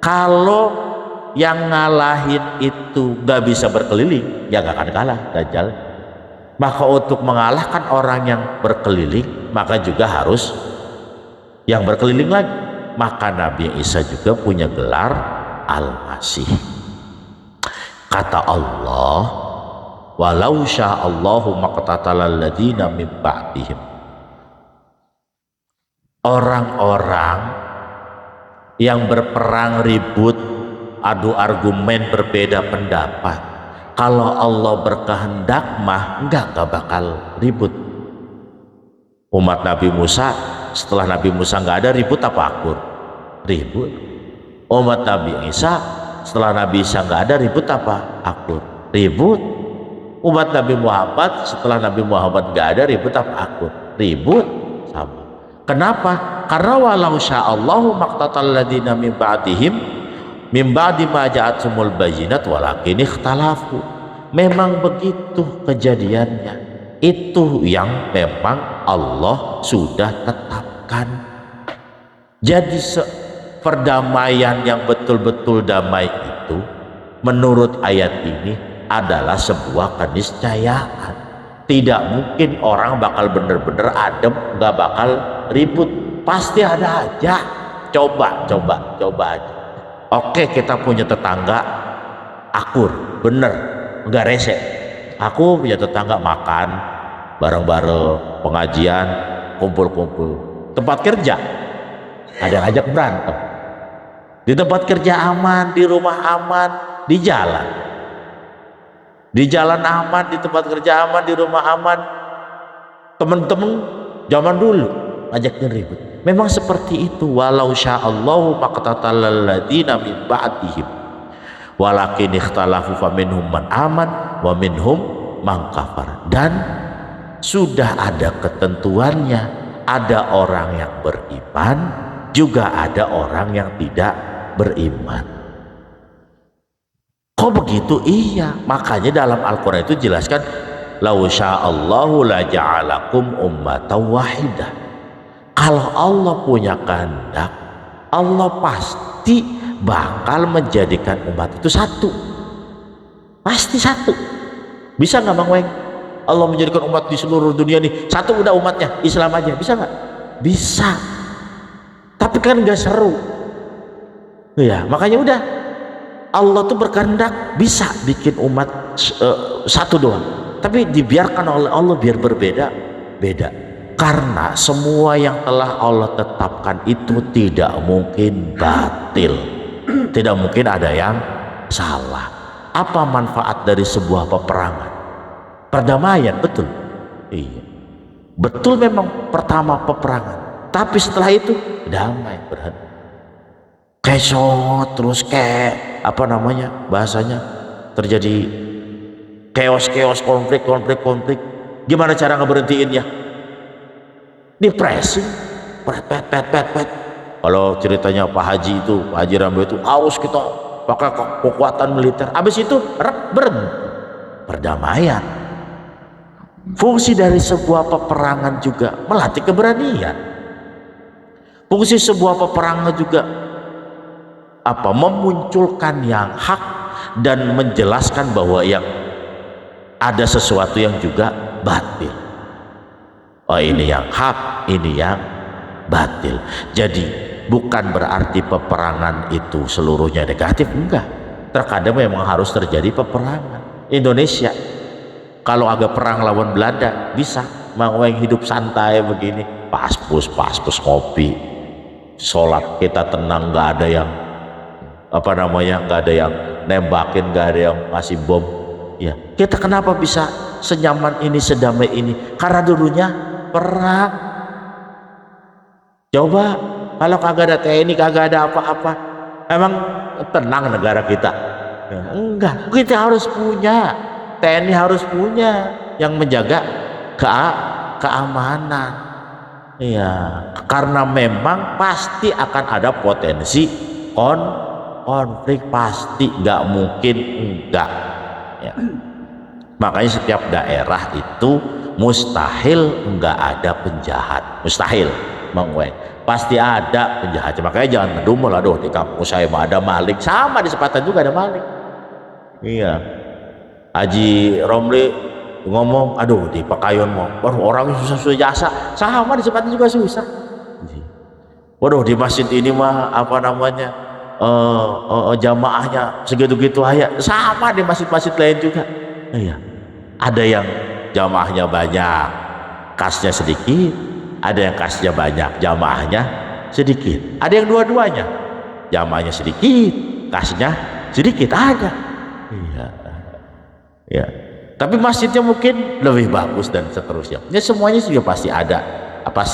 Kalau yang ngalahin itu gak bisa berkeliling, ya gak akan kalah Dajjal. Maka untuk mengalahkan orang yang berkeliling, maka juga harus yang berkeliling lagi. Maka Nabi Isa juga punya gelar Al-Masih. Kata Allah, walau sya'allahu maqtatalal ladzina min ba'dihim, orang-orang yang berperang, ribut, adu argumen, berbeda pendapat, kalau Allah berkehendak mah enggak bakal ribut. Umat Nabi Musa, setelah Nabi Musa nggak ada, ribut apa akur? Ribut. Umat Nabi Isa, setelah Nabi Isa nggak ada, ribut apa akur? Ribut. Umat Nabi Muhammad, setelah Nabi Muhammad nggak ada, ribut apa akur? Ribut. Sama. Kenapa? Karena walau sya'allahu maqtatal ladzina min ba'dihim min ba'di ma ja'athumul bayyinat walakin ikhtalafu. Memang begitu kejadiannya. Itu yang memang Allah sudah tetapkan. Jadi perdamaian yang betul-betul damai itu menurut ayat ini adalah sebuah keniscayaan. Tidak mungkin orang bakal bener-bener adem, gak bakal ribut, pasti ada aja. Coba aja. Oke, kita punya tetangga akur, bener, gak rese. Aku punya tetangga makan bareng-bareng, pengajian, kumpul-kumpul. Tempat kerja ada yang ajak berantem. Di tempat kerja aman, di rumah aman, di jalan aman, di tempat kerja aman, di rumah aman. Temen-temen zaman dulu ajakin ribut. Memang seperti itu. Walau sya'allahu maqtatalal ladzina min ba'dihim walakin ikhtalafu faminhum man aman wa minhum man kafar. Dan sudah ada ketentuannya, ada orang yang beriman, juga ada orang yang tidak beriman. Kok begitu? Iya, makanya dalam Al-Quran itu jelaskan, lau sya'allahu la ja'alakum ummatan wahidah. Kalau Allah punya kehendak, Allah pasti bakal menjadikan umat itu satu. Pasti satu. Bisa nggak Bang Weng? Allah menjadikan umat di seluruh dunia nih satu, udah umatnya Islam aja, bisa nggak? Bisa. Tapi kan nggak seru. Ya, makanya udah Allah tuh berkehendak bisa bikin umat satu doang. Tapi dibiarkan oleh Allah biar berbeda-beda. Karena semua yang telah Allah tetapkan itu tidak mungkin batil. Tidak mungkin ada yang salah. Apa manfaat dari sebuah peperangan? Perdamaian, betul. Iya. Betul, memang pertama peperangan. Tapi setelah itu damai, berhenti. Kesot terus kayak apa namanya bahasanya, terjadi chaos, konflik. Gimana cara ngeberhentiin ya? Depresi, pet. Kalau ceritanya Pak Haji itu, Pak Haji Rambo itu, harus kita pakai kekuatan militer. Habis itu berhenti, perdamaian. Fungsi dari sebuah peperangan juga melatih keberanian. Fungsi sebuah peperangan juga memunculkan yang hak dan menjelaskan bahwa yang ada sesuatu yang juga batil. Oh, ini yang hak, ini yang batil. Jadi bukan berarti peperangan itu seluruhnya negatif, enggak. Terkadang memang harus terjadi peperangan. Indonesia kalau agak perang lawan Belanda bisa mau hidup santai begini, paspus ngopi, sholat kita tenang, nggak ada yang nggak ada yang nembakin, nggak ada yang ngasih bom. Ya, kita kenapa bisa senyaman ini, sedamai ini? Karena dulunya perang. Coba kalau kagak ada TNI, kagak ada apa-apa, emang tenang negara kita? Ya, enggak, kita harus punya TNI, harus punya yang menjaga keamanan. Iya, karena memang pasti akan ada potensi konflik, pasti, nggak mungkin enggak ya. Makanya setiap daerah itu mustahil nggak ada penjahat, mustahil Bang Weng, pasti ada penjahat. Makanya jangan ngedumel, aduh di kampung saya mah ada maling, sama di Sepatan juga ada maling. Iya, Haji Romli ngomong, aduh di Pakayon mau baru orang susah jasa, sama di Sepatan juga susah. Waduh di masjid ini mah jamaahnya segitu-gitu aja, sama di masjid-masjid lain juga. Iya, ada yang jamaahnya banyak, kasnya sedikit, ada yang kasnya banyak, jamaahnya sedikit, ada yang dua-duanya, jamaahnya sedikit, kasnya sedikit, ada. Iya, ya. Tapi masjidnya mungkin lebih bagus dan seterusnya. Ya, semuanya juga pasti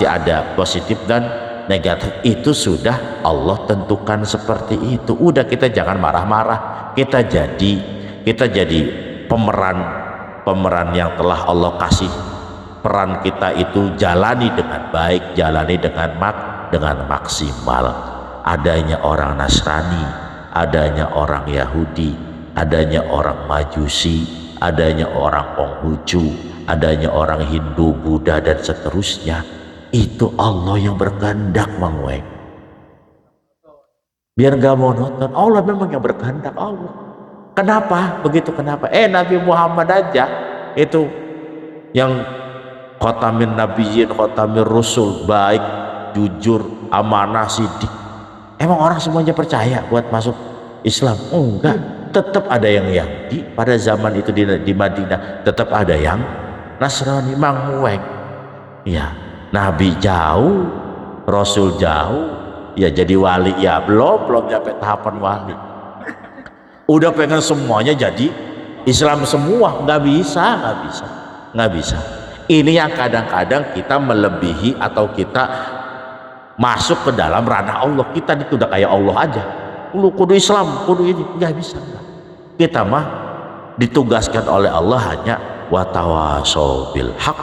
ada positif dan negatif. Itu sudah Allah tentukan seperti itu. Udah, kita jangan marah-marah. Kita jadi pemeran yang telah Allah kasih. Peran kita itu jalani dengan baik, jalani dengan maksimal. Adanya orang Nasrani, adanya orang Yahudi, adanya orang Majusi, adanya orang Konghucu, adanya orang Hindu, Buddha dan seterusnya, itu Allah yang berkehendak, Mang Weng. Biar gak monoton, Allah memang yang berkehendak, Allah. Kenapa begitu? Kenapa? Nabi Muhammad aja itu yang khotamin nabiyyin, khotamin rusul, baik, jujur, amanah, sidik. Emang orang semuanya percaya buat masuk Islam? Enggak, tetap ada yang Yahudi pada zaman itu di Madinah, tetap ada yang Nasrani, Mang Weng. Ya, Nabi jauh, Rasul jauh, ya jadi wali ya belum sampai tahapan wali. Udah pengen semuanya jadi Islam semua, nggak bisa. Ini yang kadang-kadang kita melebihi atau kita masuk ke dalam ranah Allah. Kita itu udah kayak Allah aja, kudu Islam, kudu ini, nggak bisa. Kita mah ditugaskan oleh Allah hanya watawasau bil haq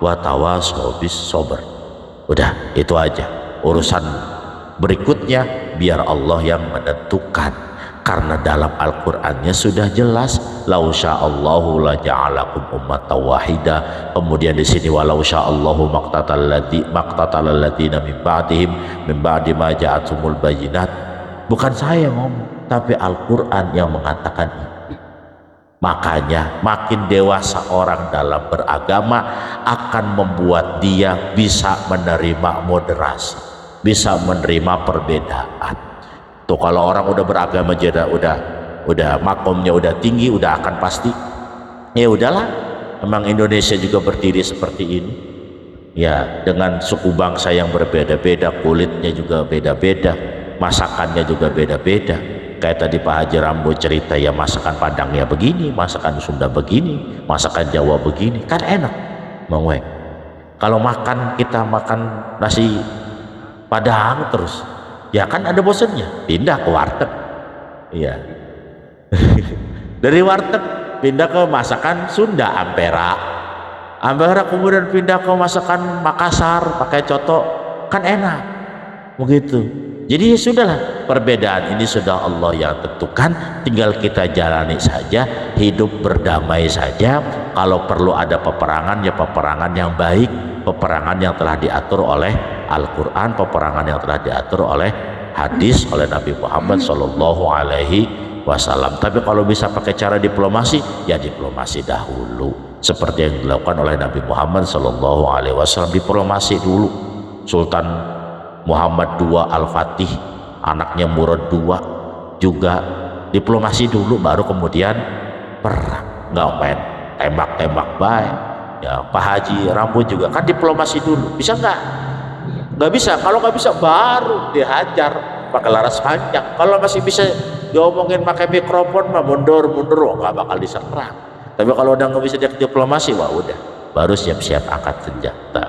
watawasau bis sabr. Udah, itu aja. Urusan berikutnya biar Allah yang menentukan. Karena dalam Al-Qur'annya sudah jelas, lau sya'allahu la ja'alakum ummatan wahida. Kemudian di sini walau sya'allahu maqtatal alladziina min ba'di ma ja'atumul bayyinat. Bukan saya ngomong, tapi Al-Qur'an yang mengatakan itu. Makanya makin dewasa orang dalam beragama akan membuat dia bisa menerima moderasi, bisa menerima perbedaan. Tuh, kalau orang udah beragama aja udah makomnya udah tinggi, udah akan pasti ya udahlah, memang Indonesia juga berdiri seperti ini ya, dengan suku bangsa yang berbeda-beda, kulitnya juga beda-beda, masakannya juga beda-beda. Kayak tadi Pak Haji Rambo cerita, ya masakan Padangnya begini, masakan Sunda begini, masakan Jawa begini, kan enak, Bang Weng. Kalau makan, kita makan nasi Padang terus, ya kan ada bosennya, pindah ke warteg. Iya. Dari warteg pindah ke masakan Sunda, ampera. Ampera kemudian pindah ke masakan Makassar pakai coto, kan enak. Begitu. Jadi ya sudahlah, perbedaan ini sudah Allah yang tentukan, tinggal kita jalani saja, hidup berdamai saja. Kalau perlu ada peperangan, ya peperangan yang baik, peperangan yang telah diatur oleh Al-Quran, peperangan yang telah diatur oleh hadis oleh Nabi Muhammad Shallallahu Alaihi Wasallam. Tapi kalau bisa pakai cara diplomasi, ya diplomasi dahulu, seperti yang dilakukan oleh Nabi Muhammad Shallallahu Alaihi Wasallam. Diplomasi dulu. Sultan Muhammad II Al-Fatih, anaknya Murad II, juga diplomasi dulu, baru kemudian perang. Nggak main tembak-tembak baik. Ya, Pak Haji Rambut juga kan diplomasi dulu. Bisa nggak bisa. Kalau nggak bisa baru dihajar pakai laras panjang. Kalau masih bisa diomongin pakai mikrofon mah mundur nggak bakal diserang. Tapi kalau udah nggak bisa diplomasi, wah udah, baru siap-siap angkat senjata.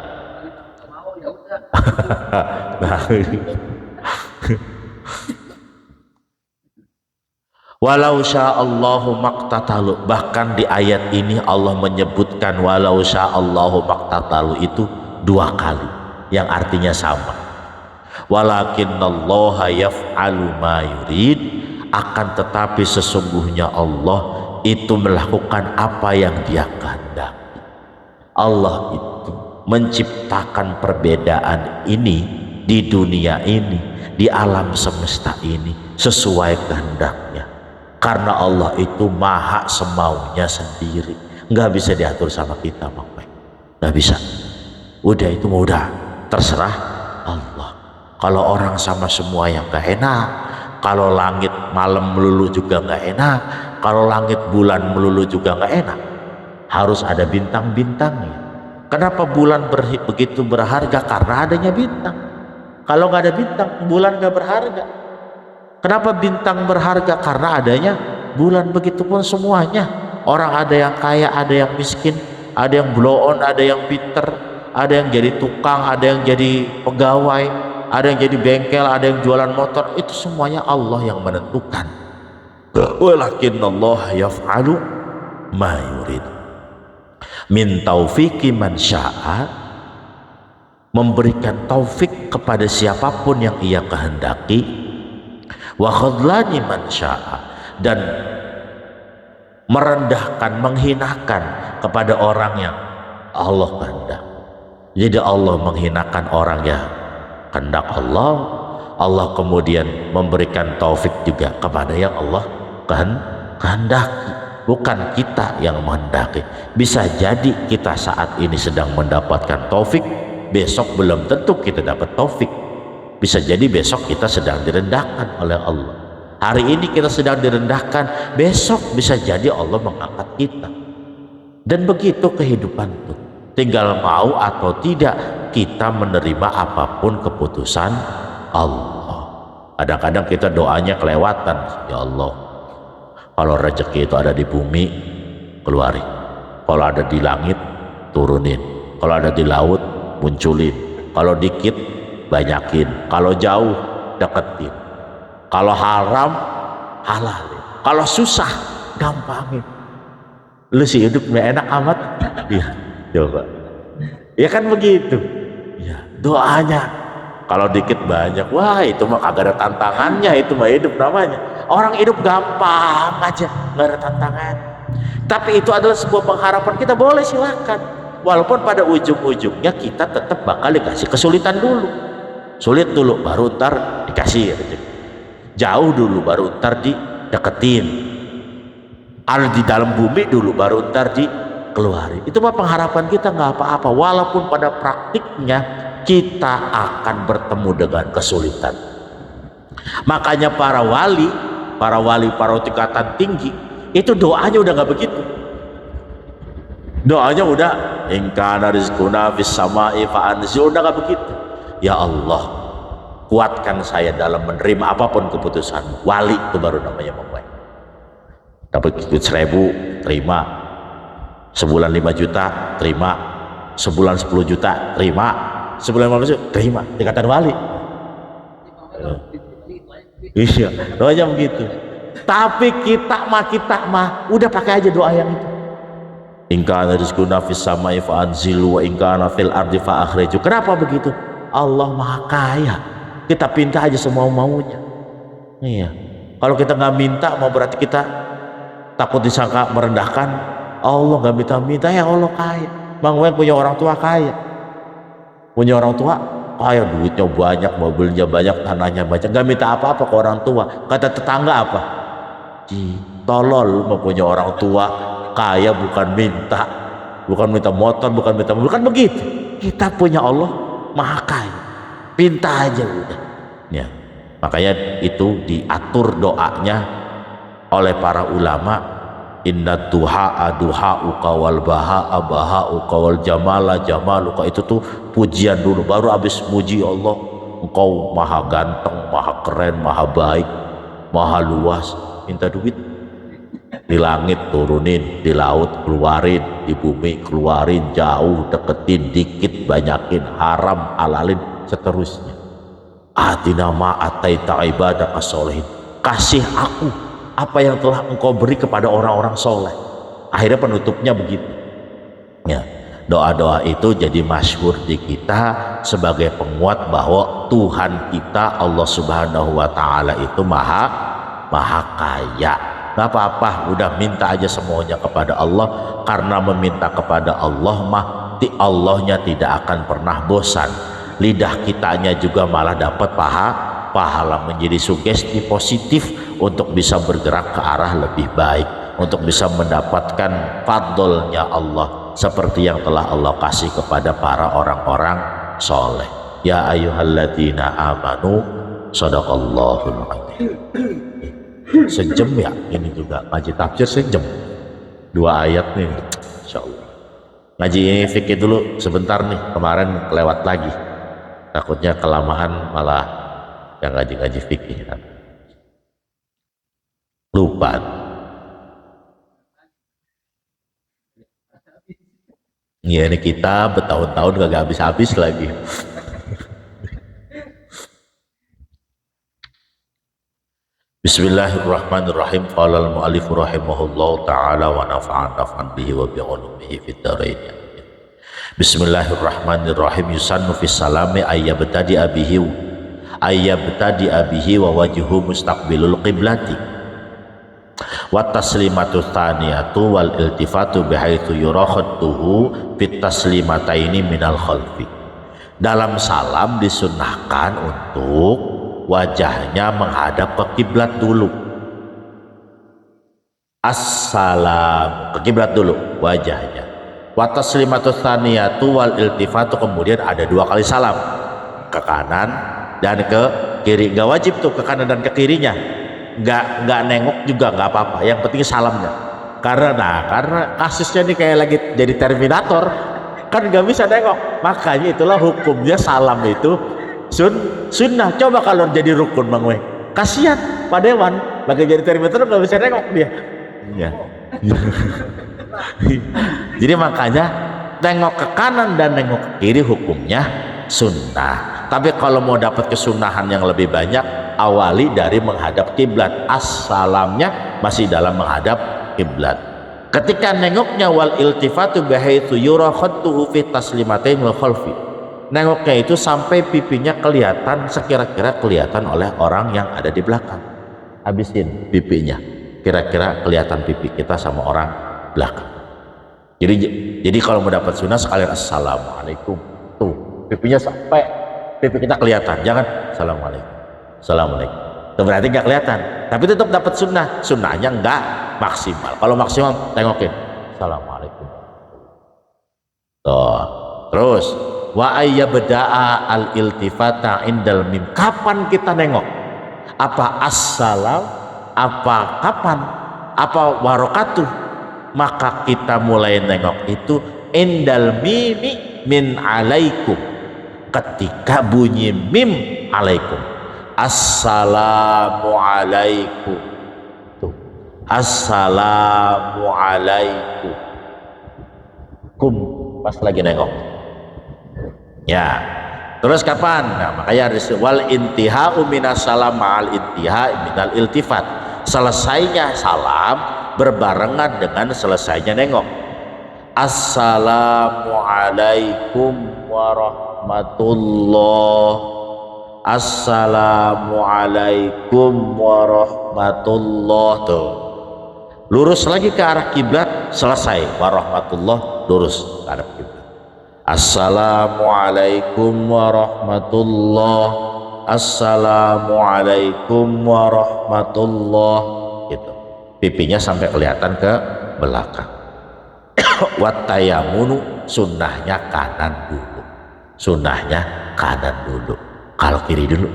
Walau sya'allahu maqtatalu, bahkan di ayat ini Allah menyebutkan walau sya'allahu maqtatalu itu 2 kali yang artinya sama. Walakinnallaha yaf'alu ma yurid, akan tetapi sesungguhnya Allah itu melakukan apa yang Dia kehendaki. Allah itu menciptakan perbedaan ini di dunia ini, di alam semesta ini sesuai kehendaknya. Karena Allah itu maha semaunya sendiri, nggak bisa diatur sama kita, nggak bisa. Udah itu udah terserah Allah. Kalau orang sama semua yang nggak enak, kalau langit malam melulu juga nggak enak, kalau langit bulan melulu juga nggak enak. Harus ada bintang-bintangnya. Kenapa bulan begitu berharga? Karena adanya bintang. Kalau nggak ada bintang, bulan nggak berharga. Kenapa bintang berharga? Karena adanya bulan. Begitupun semuanya. Orang ada yang kaya, ada yang miskin, ada yang blow on, ada yang pinter, ada yang jadi tukang, ada yang jadi pegawai, ada yang jadi bengkel, ada yang jualan motor. Itu semuanya Allah yang menentukan. Walakinnallaha yaf'alu ma yurid. Min taufiqi man syaa, memberikan taufik kepada siapapun yang Ia kehendaki. Wa khadlani man syaa, dan merendahkan, menghinakan kepada orang yang Allah kehendaki. Jadi Allah menghinakan orang yang kehendak Allah, Allah kemudian memberikan taufik juga kepada yang Allah kehendaki. Bukan kita yang menghendaki. Bisa jadi kita saat ini sedang mendapatkan taufik, besok belum tentu kita dapat taufik. Bisa jadi besok kita sedang direndahkan oleh Allah. Hari ini kita sedang direndahkan, besok bisa jadi Allah mengangkat kita. Dan begitu kehidupan itu. Tinggal mau atau tidak kita menerima apapun keputusan Allah. Kadang-kadang kita doanya kelewatan. Ya Allah, kalau rezeki itu ada di bumi, keluarin. Kalau ada di langit, turunin. Kalau ada di laut, munculin. Kalau dikit, banyakin. Kalau jauh, deketin. Kalau haram, halalin. Kalau susah, gampangin. Lu sih hidupnya enak amat. Iya, coba. Ya kan begitu. Ya, doanya. Kalau dikit banyak, wah itu mah kagak ada tantangannya, itu mah hidup namanya. Orang hidup gampang aja, nggak ada tantangan. Tapi itu adalah sebuah pengharapan kita, boleh silakan. Walaupun pada ujung-ujungnya kita tetap bakal dikasih kesulitan dulu. Sulit dulu, baru ntar dikasih rezeki. Jauh dulu, baru ntar dideketin. Ada di dalam bumi dulu, baru ntar dikeluarin. Itu mah pengharapan kita, nggak apa-apa. Walaupun pada praktiknya kita akan bertemu dengan kesulitan. Makanya para wali, para tingkatan tinggi, itu doanya udah nggak begitu. Doanya udah in kana rizquna fis sama'i fa anzil, udah nggak begitu. Ya Allah, kuatkan saya dalam menerima apapun keputusan. Wali itu baru namanya membaik. Dapat 1.000, terima. Sebulan 5 juta, terima. sebulan 10 juta terima, sebulan 15 juta terima, dikatakan wali. Iya, doanya begitu. Tapi kita mah udah pakai aja doa yang itu. In kana rizquna fis samai fa anzilu wa in kana fil ardi fa akhriju. Kenapa begitu? Allah Maha Kaya. Kita pinta aja semau-maunya. Iya. Kalau kita nggak minta, mau berarti kita takut disangka merendahkan. Allah nggak minta-minta, ya Allah kaya. Bang Wen punya orang tua kaya. Punya orang tua kaya, duitnya banyak, mobilnya banyak, tanahnya banyak, nggak minta apa-apa ke orang tua. Kata tetangga apa? Tolol, mempunyai orang tua kaya bukan minta motor, bukan minta mobil, kan begitu. Kita punya Allah Maha Kaya, pinta aja udah. Ya, makanya itu diatur doanya oleh para ulama. Inna duha'a duha'uka wal baha'a baha'uka wal jamala jamaluka. Itu tuh pujian dulu, baru habis muji Allah. Engkau maha ganteng, maha keren, maha baik, maha luas. Minta duit, di langit turunin, di laut keluarin, di bumi keluarin, jauh deketin, dikit banyakin, haram halalin, seterusnya. Atina ma ataita ibadaka sholihin. Kasih aku apa yang telah engkau beri kepada orang-orang soleh. Akhirnya penutupnya begitu ya. Doa-doa itu jadi masyhur di kita sebagai penguat bahwa Tuhan kita Allah Subhanahu wa Ta'ala itu maha kaya. Gak apa-apa, udah minta aja semuanya kepada Allah, karena meminta kepada Allah mah Allahnya tidak akan pernah bosan. Lidah kitanya juga malah dapat pahala, menjadi sugesti positif untuk bisa bergerak ke arah lebih baik, untuk bisa mendapatkan fadlnya Allah seperti yang telah Allah kasih kepada para orang-orang soleh. Ya ayyuhalladzina amanu sadaqallahul adzim. Sejam ya ini juga ngaji tafsir, sejam 2 ayat nih insyaallah. Ngaji ini fikih dulu sebentar nih, kemarin kelewat lagi, takutnya kelamaan malah yang ngaji fikih lupa. Ya ini kita bertahun-tahun gak habis-habis lagi. Bismillahirrahmanirrahim. Qala al-mu'allif rahimahullahu ta'ala wa nafa'an bihi wa bi'ulumihi fid dharain. Bismillahirrahmanirrahim. Yusannu fis salami ayyabtadi abihi wa wajhu mustaqbilul qiblati wa taslimatu tsaniyatu wal iltifatu bihaitsu yurakhatuhu fit taslimataini minal khalfi. Dalam salam disunnahkan untuk wajahnya menghadap ke kiblat dulu. Assalam, ke kiblat dulu wajahnya. Wa taslimatu tsaniyatu wal iltifatu, kemudian ada 2 kali salam, ke kanan dan ke kiri. Gak wajib tuh ke kanan dan ke kirinya, nggak nengok juga nggak apa-apa, yang penting salamnya. Karena kasusnya ini kayak lagi jadi Terminator, kan nggak bisa nengok, makanya itulah hukumnya salam itu sunnah. Coba kalau jadi rukun Bang Weng, kasihan Pak Dewan lagi jadi Terminator nggak bisa nengok dia ya. Jadi makanya tengok ke kanan dan nengok ke kiri hukumnya sunnah. Tapi kalau mau dapat kesunahan yang lebih banyak, awali dari menghadap kiblat. Assalamnya masih dalam menghadap kiblat. Ketika nengoknya wal iltifatu bihaitsu yura khattuhu fi taslimatain wal khalfi. Nengoknya itu sampai pipinya kelihatan, sekira-kira kelihatan oleh orang yang ada di belakang. Habisin pipinya, kira-kira kelihatan pipi kita sama orang belakang. Jadi kalau mau dapat sunnah sekalian assalamualaikum, tuh pipinya sampai pipi kita kelihatan, jangan assalamualaikum, itu berarti nggak kelihatan, tapi tetap dapat sunnah. Sunnahnya nggak maksimal. Kalau maksimal tengokin assalamualaikum. Tuh. Terus wa ayyabda'a al iltifata indal mim. Kapan kita nengok? Apa assalam? Apa kapan? Apa warakatuh? Maka kita mulai nengok itu indal mimi min alaikum, ketika bunyi mim alaikum. Assalamu alaikum. Tuh. Assalamu alaikum. pas lagi nengok. Ya, terus kapan? Nah, makanya wal intihau minas salam ma'al intiha minal iltifat. Selesainya salam berbarengan dengan selesainya nengok. Assalamualaikum warahmatullahi. Assalamualaikum warahmatullahi. Tuh, lurus lagi ke arah kiblat, selesai warahmatullah, lurus ke arah kiblat. Assalamualaikum warahmatullahi. Assalamualaikum warahmatullahi. Gitu, pipinya sampai kelihatan ke belakang. Wattayamunu, sunnahnya kanan dulu, sunnahnya kanan dulu. Kalau kiri dulu,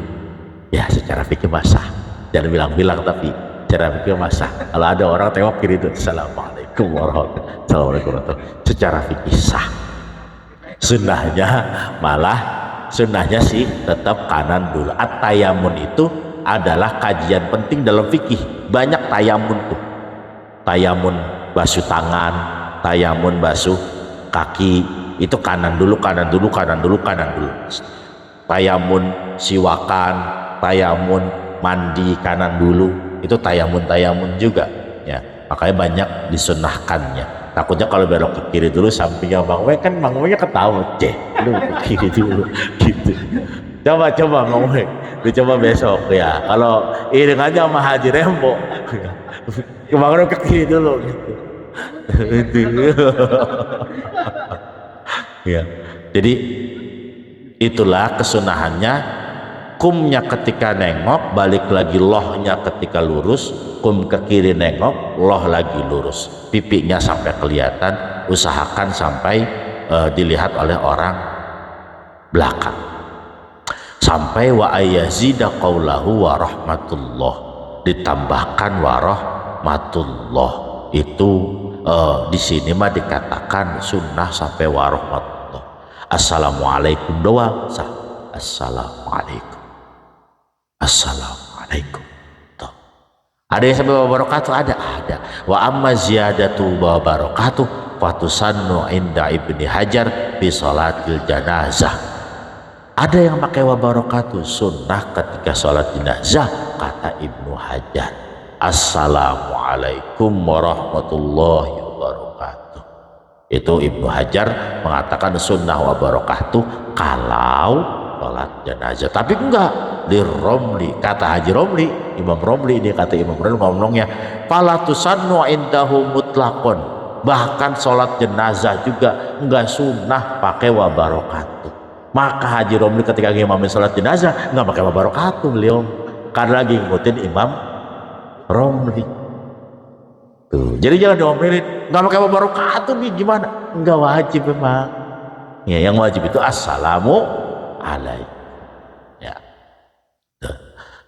ya secara fikih basah. Jangan bilang-bilang, tapi secara fikih basah. Kalau ada orang tengok kiri itu, Assalamualaikum warahmatullahi wabarakatuh, secara fikih sah. Sunnahnya malah, sunnahnya sih tetap kanan dulu. At-tayamun itu adalah kajian penting dalam fikih. Banyak tayamun tuh. Tayamun basuh tangan, tayamun basuh kaki, itu kanan dulu, kanan dulu, kanan dulu, kanan dulu. Tayamun siwakan, tayamun mandi kanan dulu, itu tayamun juga ya. Makanya banyak disunnahkannya. Takutnya kalau belok ke kiri dulu sampingnya Bang We, kan Bang We nya ketawa, lu ke kiri dulu gitu. Coba Bang We, dicoba besok ya. Kalau iringannya sama Haji Rembo, Bang We ke kiri dulu gitu. Ya. Jadi itulah kesunahannya. Kumnya ketika nengok, balik lagi lohnya ketika lurus. Kum ke kiri nengok, loh lagi lurus. Pipinya sampai kelihatan, usahakan sampai dilihat oleh orang belakang. Sampai wa ayyazida qawlahu wa rahmatullah, ditambahkan wa rahmatullah. Itu di sini mah dikatakan sunnah sampai wa rahmatullah. Assalamualaikum doang sah. Assalamualaikum, assalamualaikum. Tuh. Ada yang sampai wabarakatuh? Ada. Wa amma ziyadatu wabarakatuh fatusannu inda Ibni Hajar fi salatil janazah. Ada yang pakai wabarakatuh, sunnah ketika sholat jenazah, kata Ibnu Hajar. Assalamualaikum warahmatullahi wabarakatuh. Itu Ibnu Hajar mengatakan sunnah wabarakatuh kalau sholat jenazah. Tapi enggak, di Romli, kata Haji Romli, Imam Romli, ini kata Imam Romli ngomongnya, fala tusannu indahu mutlaqon, bahkan sholat jenazah juga enggak sunnah pakai wabarakatuh. Maka Haji Romli ketika ngimamin sholat jenazah enggak pakai wabarakatuh beliau, karena lagi ngikutin Imam Romli. Tuh, jadi jangan diomelin enggak pakai wabarakatuh nih, gimana? Enggak wajib memang. Ya, yang wajib itu assalamu alaikum. Ya.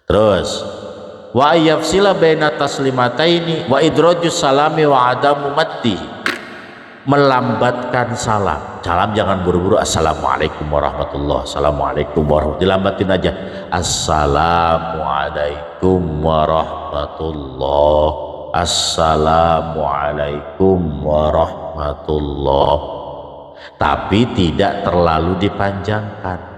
Terus wa yafsila baina taslimataini wa idrajus salami wa adamu maddi, melambatkan salam. Salam jangan buru-buru, assalamualaikum warahmatullahi, assalamualaikum warahmatullahi, dilambatin aja, assalamualaikum warahmatullahi, assalamualaikum warahmatullahi, tapi tidak terlalu dipanjangkan.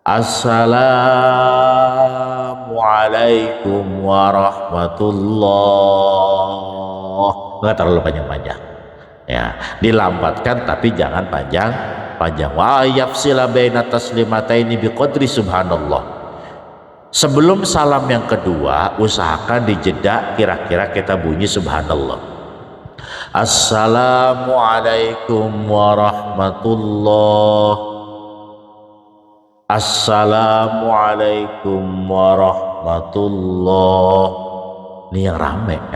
Assalamualaikum warahmatullahi, nggak terlalu panjang-panjang ya, dilambatkan tapi jangan panjang. Wa yafsila baina taslimataini biqadri subhanallah. Sebelum salam yang kedua usahakan dijeda, kira-kira kita bunyi subhanallah. Assalamualaikum warahmatullahi, assalamualaikum warahmatullahi. Ini yang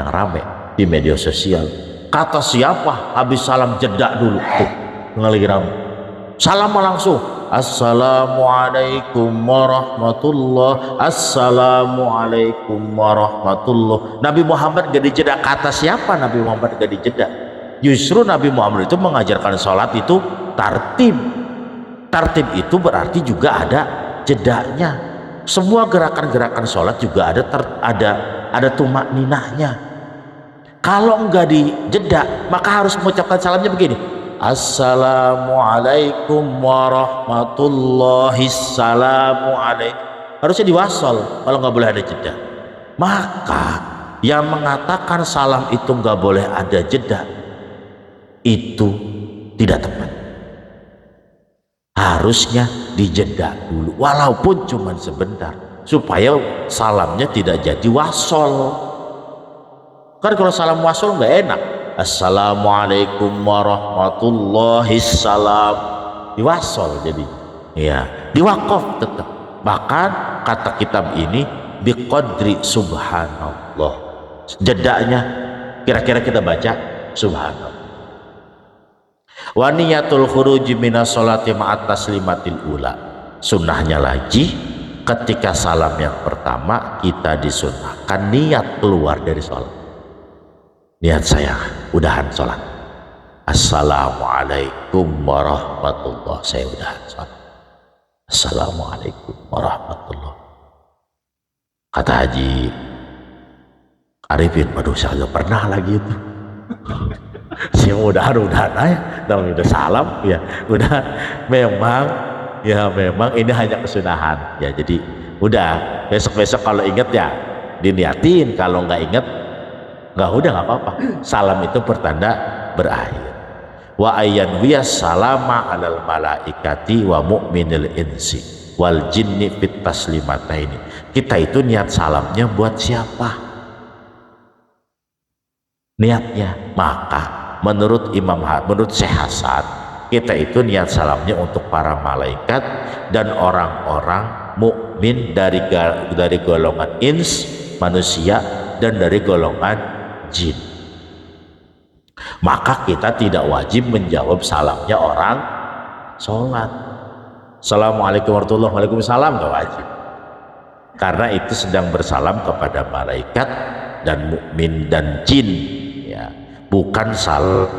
rame di media sosial. Kata siapa habis salam jeda dulu tuh, lagi rame. Salam langsung, assalamualaikum warahmatullahi, assalamualaikum warahmatullahi. Nabi Muhammad gak dijeda. Kata siapa Nabi Muhammad gak dijeda? Justru Nabi Muhammad itu mengajarkan sholat itu tartib. Tartib itu berarti juga ada jedanya. Semua gerakan-gerakan sholat juga ada tumak ninahnya. Kalau enggak dijeda, maka harus mengucapkan salamnya begini, Assalamualaikum warahmatullahi assalamualaikum. Harusnya diwasol kalau nggak boleh ada jeda. Maka yang mengatakan salam itu nggak boleh ada jeda itu tidak tepat. Harusnya dijeda dulu walaupun cuma sebentar supaya salamnya tidak jadi wasol. Kan kalau salam wasol nggak enak. Assalamualaikum warahmatullahi salam diwasol jadi ya diwakaf tetap. Bahkan kata kitab ini biqadri subhanallah, jedanya kira-kira kita baca subhanallah. Wa niyatul khuruji minas sholati ma'at taslimatil ula, sunnahnya lagi ketika salam yang pertama kita disunnahkan niat keluar dari sholat. Niat saya udahan sholat, assalamualaikum warahmatullah, saya udahan sholat, assalamualaikum warahmatullah. Kata Haji Arifin, waduh saya gak pernah lagi itu. Saya udahan aja, tapi udah salam ya udah, memang ini hanya kesunahan ya, jadi udah besok kalau inget ya diniatin, kalau nggak inget nggak, udah nggak apa-apa. Salam itu pertanda berakhir. Wa ayyan wiyas salama alal malaikati wa mu'minil insi wal jinni fit taslimataini. Kita itu niat salamnya buat siapa niatnya? Maka menurut menurut Syekh Hasan, kita itu niat salamnya untuk para malaikat dan orang-orang mukmin dari golongan ins manusia dan dari golongan jin. Maka kita tidak wajib menjawab salamnya orang sholat. Assalamualaikum warahmatullahi wabarakatuh, waalaikumsalam, gak wajib, karena itu sedang bersalam kepada malaikat dan mukmin dan jin ya, bukan salam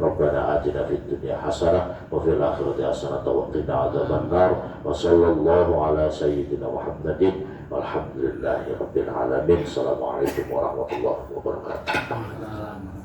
Rabbana atina fid dunya hasanah wa fil akhirati hasanah wa qina adzabannar wa sallallahu ala sayyidina Muhammadin walhamdulillahi rabbil alamin. Assalamualaikum warahmatullahi wabarakatuh.